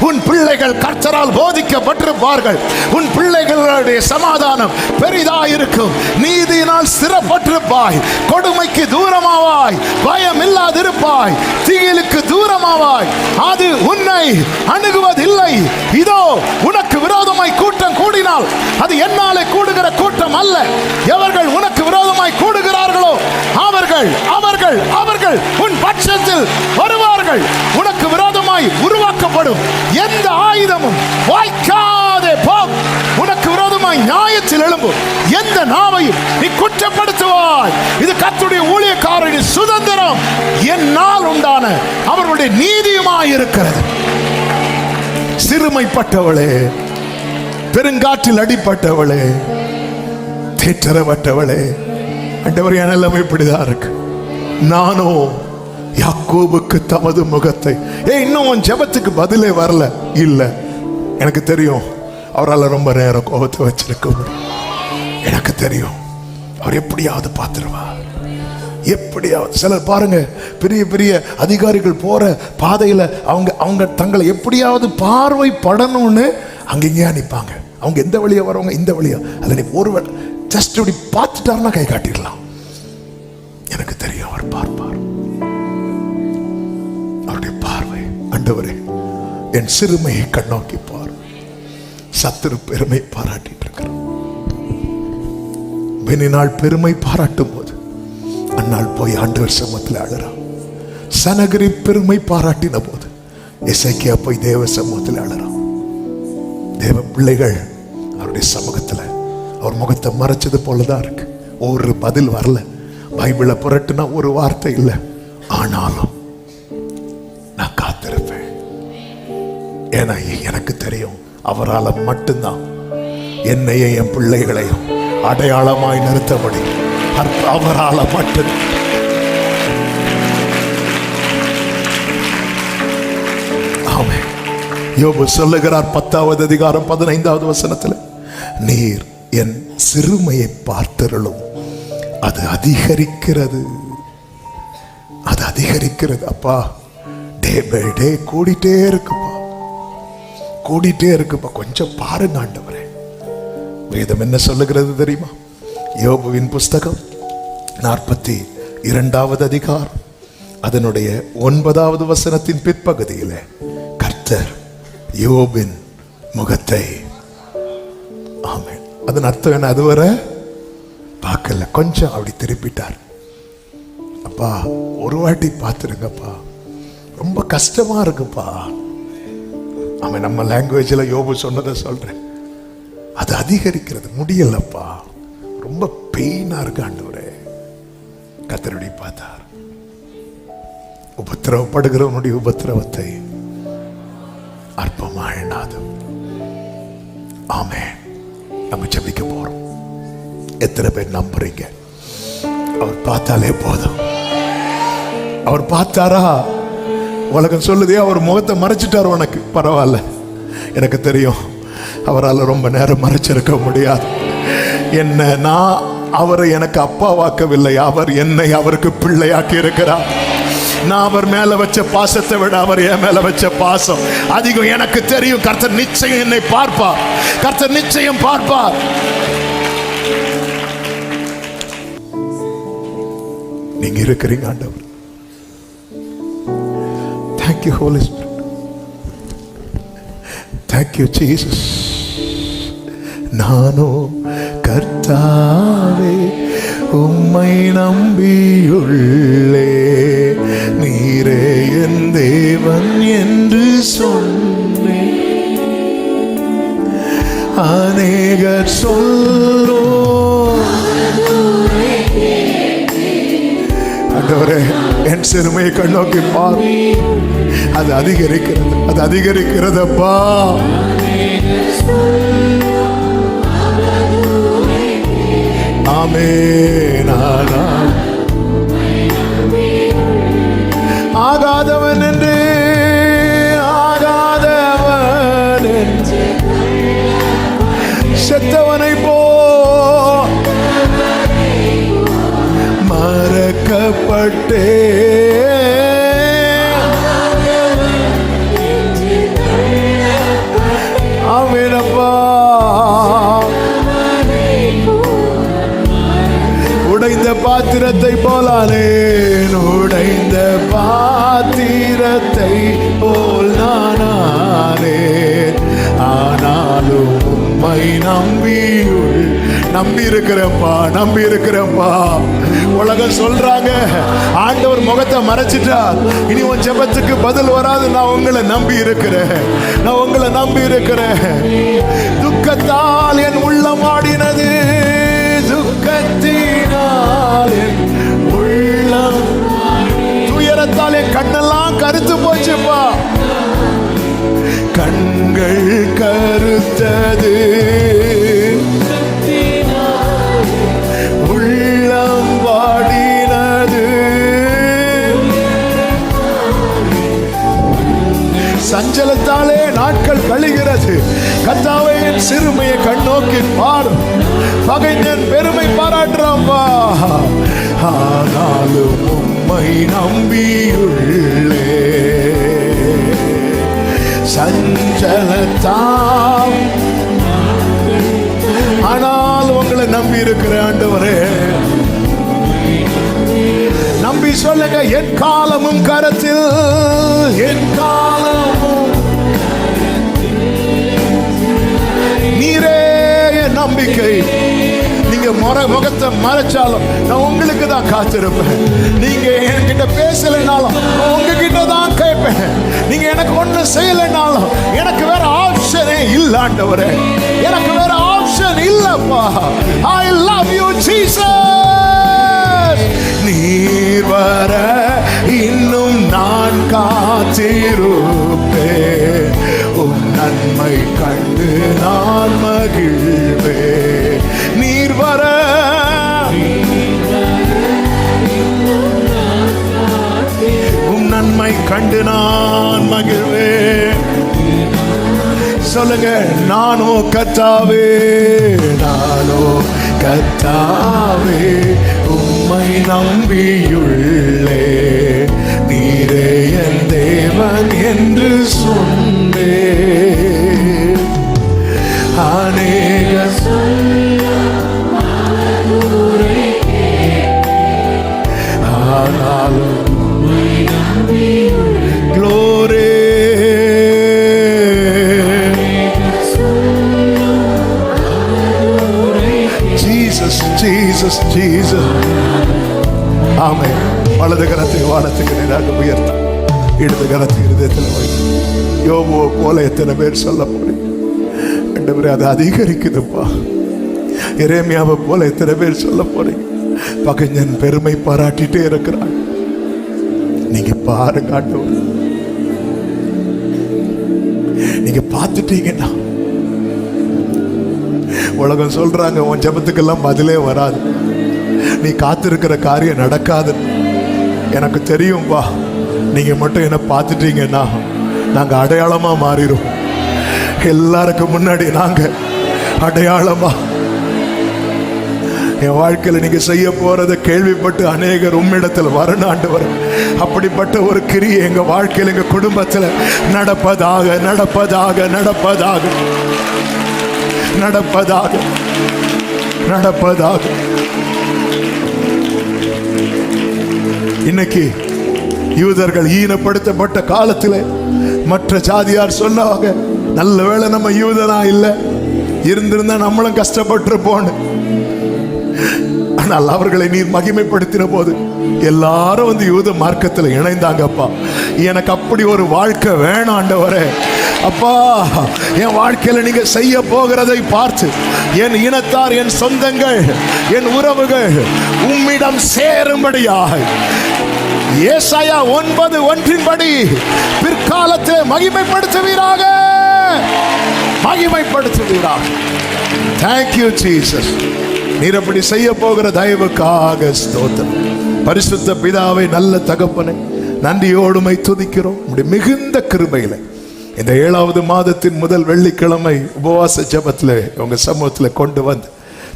உன் பிள்ளைகள் கர்த்தரால் போதிக்கப்பட்டிருப்பார்கள். உன் பிள்ளைகளுடைய சமாதானம் பெரிதாயிருக்கும். நீதியினால் ஸ்திரப்பட்டிருப்பாய். கொடுமைக்கு தூரமாவாய், பயம் இல்லாதிருப்பாய், திகிலுக்கு தூரமாவாய். அது உன்னை அணுகுவதில்லை. இதோ உனக்கு விரோதமாய் கூட்டம் கூடினால் அது என்னாலே கூடுகிற கூட்டம் அல்ல. எவர்கள் உனக்கு விரோதமாய் கூடுகிறார்களோ அவர்கள் அவர்கள் அவர்கள் உன் பட்சத்தில் வருவார்கள். உனக்கு விரோதமாய் உருவாக்கப்படும் எந்த ஆயுதமும் வாய்க்காதே போம். உனக்கு விரோதமாய் நியாயத்தில் எழும்பும் எந்த நாவையும் நீ குற்றப்படுத்துவாய். இது கர்த்தருடைய ஊழியக்காரரின் சுதந்திரம், என்னால் உண்டான அவர்களுடைய நீதியுமாய் இருக்கிறது. சிறுமைப்பட்டவளே, பெருங்காற்றில் அடிப்பட்டவளே, தேற்றரவட்டவளே, ஆண்டவர் என் நிலைமை இப்படிதான் இருக்கு. நானோ யாக்கோபுக்கு தமது முகத்தை. இன்னும் உன் ஜெபத்துக்கு பதிலே வரல. இல்ல, எனக்கு தெரியும் அவரால் ரொம்ப நேரம் கோபத்தை வச்சிருக்க முடியும். எனக்கு தெரியும் அவர் எப்படியாவது பார்த்துருவார். எப்படியாவது. சிலர் பாருங்க, பெரிய பெரிய அதிகாரிகள் போற பாதையில அவங்க தங்களை எப்படியாவது பார்வை படணும்னு அங்கேயா நிற்பாங்க. அவங்க எந்த வழியா வரவங்க, இந்த வழியா, அதில் நீ ஒருவர் ஜஸ்ட் இப்படி பார்த்துட்டாருன்னா கை காட்டிடலாம். எனக்கு தெரியும் அவர் பார்ப்பார். அவருடைய பார்வை, ஆண்டவரே என் சிறுமையை கண்ணோக்கி பார். சத்துரு பெருமை பாராட்டிட்டு இருக்கிறார். பெனினாள் பெருமை பாராட்டும் போது அந்நாள் போய் ஆண்டவர் சமூகத்தில் அழறான். சனகரி பெருமை பாராட்டின போது எசேக்கியா போய் தேவ சமூகத்தில் அழறான். தேவ பிள்ளைகள் அவருடைய சமூகத்தில் அவர் முகத்தை மறைச்சது போலதான் இருக்கு. ஒரு பதில் வரல. பைபிளை புரட்டுனா ஒரு வார்த்தை இல்லை. ஆனாலும் நான் காத்திருப்பேன். ஏன்னா எனக்கு தெரியும் அவரால் மட்டும்தான் என்னையும் என் பிள்ளைகளையும் அடையாளமாய் நிறுத்தபடி அவரால் மட்டும். ஆமென். யோபு சொல்லுகிறார் 10வது அதிகாரம் 15வது வசனத்தில், நீர் என் சிறுமையை பார்த்தருளும், அது அதிகரிக்கிறது, அது அதிகரிக்கிறது. அப்பா, டே பை டே கூடிட்டே இருக்குப்பா, கூடிட்டே இருக்குப்பா, கொஞ்சம் பாருங்க ஆண்டவரே. வேதம் என்ன சொல்லுகிறது தெரியுமா? யோபுவின் புஸ்தகம் 42வது அதிகாரம் அதனுடைய 9வது வசனத்தின் பிற்பகுதியில் கர்த்தர் யோபின் முகத்தை, ஆமென், அதன் அர்த்தம் என்ன? அதுவரை பார்க்கல, கொஞ்சம் அப்படி திருப்பிட்டார். அப்பா, ஒரு வாட்டி பார்த்துருங்கப்பா, ரொம்ப கஷ்டமா இருக்குப்பா. அவன் நம்ம லாங்குவேஜில் யோபு சொன்னதை சொல்றேன், அது அதிகரிக்கிறது, முடியலப்பா, ரொம்ப பெயினா இருக்கு ஆண்டவரே. கர்த்தருடைய பார்த்தார், உபத்திரவப்படுகிறவனுடைய உபத்திரவத்தை அற்பமா எண்ணாது. ஆமென். நம்ம ஜெபிக்க போறோம். எத்தனை பேர் நம்புறீங்க? அவர் பார்த்தாலே போதும். அவர் பார்த்தாரா? உலகம் சொல்லுதே அவர் முகத்தை மறைச்சிட்டார், உனக்கு பரவாயில்ல, எனக்கு தெரியும் அவரால் ரொம்ப நேரம் மறைச்சிருக்க முடியாது. என்ன, நான் அவரை எனக்கு அப்பாவாக்கவில்லை, அவர் என்னை அவருக்கு பிள்ளையாக்கி இருக்கிறார். நான் அவர் மேல வச்ச பாசத்தை விட அவர் என் மேல வச்ச பாசம் அதிகம். எனக்கு தெரியும் கர்த்தர் நிச்சயம் என்னை பார்ப்பார், கர்த்தர் நிச்சயம் பார்ப்பார். நீங்க இருக்கிறீங்க ஆண்டவர். Thank you Holy Spirit. Thank you Jesus. நானோ கர்த்தாவே உம்மை நம்பியுள்ளே, நீரே என் தேவன் என்று சொன்னே. அநேகர் சொல்லோ ஆண்டவரே, என் சிறுமையை கண்ணோக்கி பார், அது அதிகரிக்கிறது, அது அதிகரிக்கிறதப்பா. ஆமென். ஆகாதவன் என்று, ஆகாதவன் என்று செத்தவனை போ மறக்கப்பட்டே. ஆமெனப்பா. உடைந்த பாத்திரத்தை போலானேன், உடைந்த பாத்திரத்தை போல் நானானேன். ஆனாலும் உம்மை நம்பி இருக்கிறப்பா, நம்பி இருக்கிறப்பா. உலகம் சொல்றாங்க ஆண்டவர் முகத்தை மறைச்சிட்டார், இனி உன் ஜெபத்துக்கு பதில் வராது. நான் உங்களை நம்பி இருக்கிறேன், நான் உங்களை நம்பி இருக்கிறேன். துக்கத்தால் என் உள்ளம் ஆடினது, துக்கத்தினால் என் உள்ளம், துயரத்தால் என் கண்ணெல்லாம் கருத்து போச்சுப்பா. கண்கள் கருத்தது, உள்ளம் வாடினது. சஞ்சலத்தாலே நாட்கள் கழிகிறது. கர்த்தாவே, என் சிறுமையை கண்ணோக்கி பார். பகைஞன் பெருமை பாராட்டுறாம்பா. ஆனாலும் உம்மை நம்பியுள்ளே, சஞ்சலத்தாம், ஆனால் உங்களை நம்பி இருக்கிற ஆண்டவரே. நம்பி சொல்லுங்க, என் காலமும் கரத்தில், என் காலமும் நீரே என் நம்பிக்கை. நீங்க முகத்தை மறைச்சாலும் நான் உங்களுக்கு தான் காத்திருப்பேன். நீங்க என்கிட்ட பேசலைனாலும் உங்ககிட்ட தான் கேட்பேன். நீங்க எனக்கு ஒண்ணு செய்யலைனாலும் எனக்கு வேற ஆப்ஷனே இல்ல ஆண்டவரே, எனக்கு வேற ஆப்ஷன் இல்லப்பா. I love you Jesus. நீர் வர இன்னும் நான் காத்திருப்பேன், உம் நன்மை கண்டு நான் மகிழ்வேன். உம்மை கண்டு நான் மகிழ்வேன். சொல்லுங்க, நானோ கர்த்தாவே, நானோ கர்த்தாவே உம்மை நம்பியுள்ளே, நீரே என் தேவன் என்று சொன்னே. அநேக ஆனாலும் glory. Jesus, Jesus, Jesus. ஆமென். வலது கரத்தை வானத்துக்கு நேராக உயர்த்த, இடது கரத்தை இருதயத்தில் வைத்து, யோபுவை போல எத்தனை பேர் சொல்ல போறீங்க? ஆண்டவரே, அது அதிகரிக்குதுப்பா. எரேமியாவை போல எத்தனை பேர் சொல்ல போறீங்க? பகைஞன் பெருமை பாராட்டிட்டே இருக்கிறான். நீங்க பாருங்க ஆண்டவர், நீங்க பார்த்துட்டீங்கன்னா உலகம் சொல்றாங்க உன் ஜெபத்துக்கெல்லாம் பதிலே வராது, நீ காத்திருக்கிற காரியம் நடக்காது. எனக்கு தெரியும்பா, நீங்க மட்டும் என்ன பார்த்துட்டீங்கன்னா நாங்க அடையாளமா மாறிடும். எல்லாருக்கும் முன்னாடி நாங்க அடையாளமா. என் வாழ்க்கையில் நீங்க செய்ய போறதை கேள்விப்பட்டு அநேகர் உம்மிடத்தில் வரணும் ஆண்டவர். அப்படிப்பட்ட ஒரு கிரியை எங்க வாழ்க்கையில், எங்க குடும்பத்தில் நடப்பதாக நடப்பதாக நடப்பதாக நடப்பதாக நடப்பதாக. இன்னைக்கு யூதர்கள் ஈனப்படுத்தப்பட்ட காலத்தில் மற்ற ஜாதியார் சொன்னாங்க, நல்ல வேளை நம்ம யூதனா இல்லை, இருந்திருந்தா நம்மளும் கஷ்டப்பட்டிருப்போம். ஆனால் அவர்களை நீர் மகிமைப்படுத்தின போது எல்லாரும் வந்து யூத மார்க்கத்தில் இணைந்தாங்கப்பா. எனக்கு அப்படி ஒரு வாழ்க்கை வேணும் ஆண்டவரே. அப்பா, என் வாழ்க்கையில நீங்க செய்ய போகிறதை பார்த்து என் இனத்தார், என் சொந்தங்கள், என் உறவுகள் உம்மிடம் சேரும்படியாக ஏசாயா 9:1 பிற்காலத்தை மகிமைப்படுத்துவீராக, மகிமைப்படுத்துவீராக. Thank you Jesus. நீர் அப்படி செய்ய போகிற தயவுக்காக ஸ்தோத்திரம். பரிசுத்த பிதாவை, நல்ல தகப்பனை, நன்றியோடுமை துதிக்கிறோம். உம்முடைய மிகுந்த கிருபையில இந்த 7வது மாதத்தின் முதல் வெள்ளிக்கிழமை உபவாச ஜெபத்தில் உங்க சமூகத்தில் கொண்டு வந்து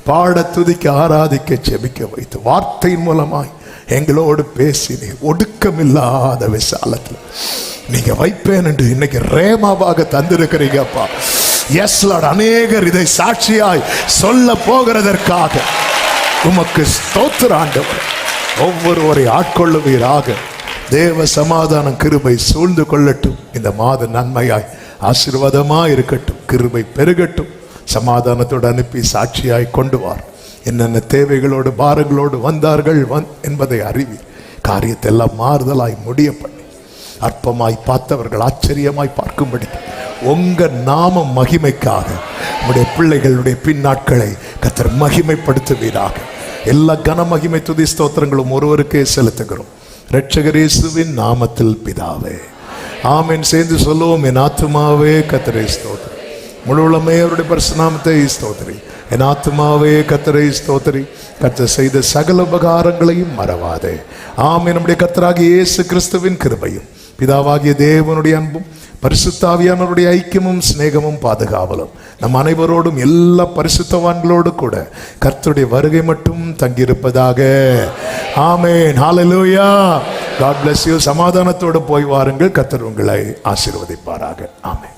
பாட, துதிக்க, ஆராதிக்க, ஜெபிக்க வைத்து வார்த்தையின் மூலமாய் எங்களோடு பேசினே ஒடுக்கமில்லாத விசாலத்தில் நீங்க வைப்பேன் என்று இன்னைக்கு ரேமாவாக தந்திருக்கிறீங்க அப்பா. எஸ் லார்ட், அநேகர் இதை சாட்சியாய் சொல்ல போகிறதற்காக உமக்கு ஸ்தோத்திரம் ஆண்டவர். ஒவ்வொருவரை ஆட்கொள்ளுவீராக. தேவ சமாதானம், கிருபை சூழ்ந்து கொள்ளட்டும். இந்த மாத நன்மையாய் ஆசீர்வாதமாய் இருக்கட்டும். கிருபை பெருகட்டும். சமாதானத்தோடு அனுப்பி சாட்சியாய் கொண்டு வார். என்னென்ன தேவைகளோடு பாரங்களோடு வந்தார்கள் என்பதை அறிவி காரியத்தை எல்லாம் மாறுதலாய் முடிய பண்ணி அற்பமாய் பார்த்தவர்கள் ஆச்சரியமாய் பார்க்கும்படி உங்க நாம மகிமைக்காக உங்களுடைய பிள்ளைகளுடைய பின்னாட்களை கர்த்தர் மகிமைப்படுத்துவீராக. எல்லா கன மகிமை துதி ஸ்தோத்திரங்களும் ஒருவருக்கே செலுத்துகிறோம். இரட்சகர் இயேசுவின் நாமத்தில் பிதாவே, ஆமென். சேர்ந்து சொல்லுவோம், என் ஆத்துமாவே கர்த்தரை ஸ்தோத்திரி, முழு உள்ளமே அவருடைய பரிசுநாமத்தை ஸ்தோத்திரி. என் ஆத்துமாவே கர்த்தரை ஸ்தோத்திரி, கர்த்தர் செய்த சகல உபகாரங்களையும் மறவாதே. ஆமென். நம்முடைய கர்த்தராகிய இயேசு கிறிஸ்துவின் கிருபையும் பிதாவாகிய தேவனுடைய அன்பும் பரிசுத்தாவியானவருடைய ஐக்கியமும் சிநேகமும் பாதுகாவலும் நம் அனைவரோடும் எல்லா பரிசுத்தவான்களோடு கூட கர்த்தருடைய வருகை மட்டும் தங்கியிருப்பதாக. ஆமென். ஹல்லேலூயா. God bless you. சமாதானத்தோடு போய் வாருங்கள். கர்த்தர் உங்களை ஆசீர்வதிப்பாராக. ஆமென்.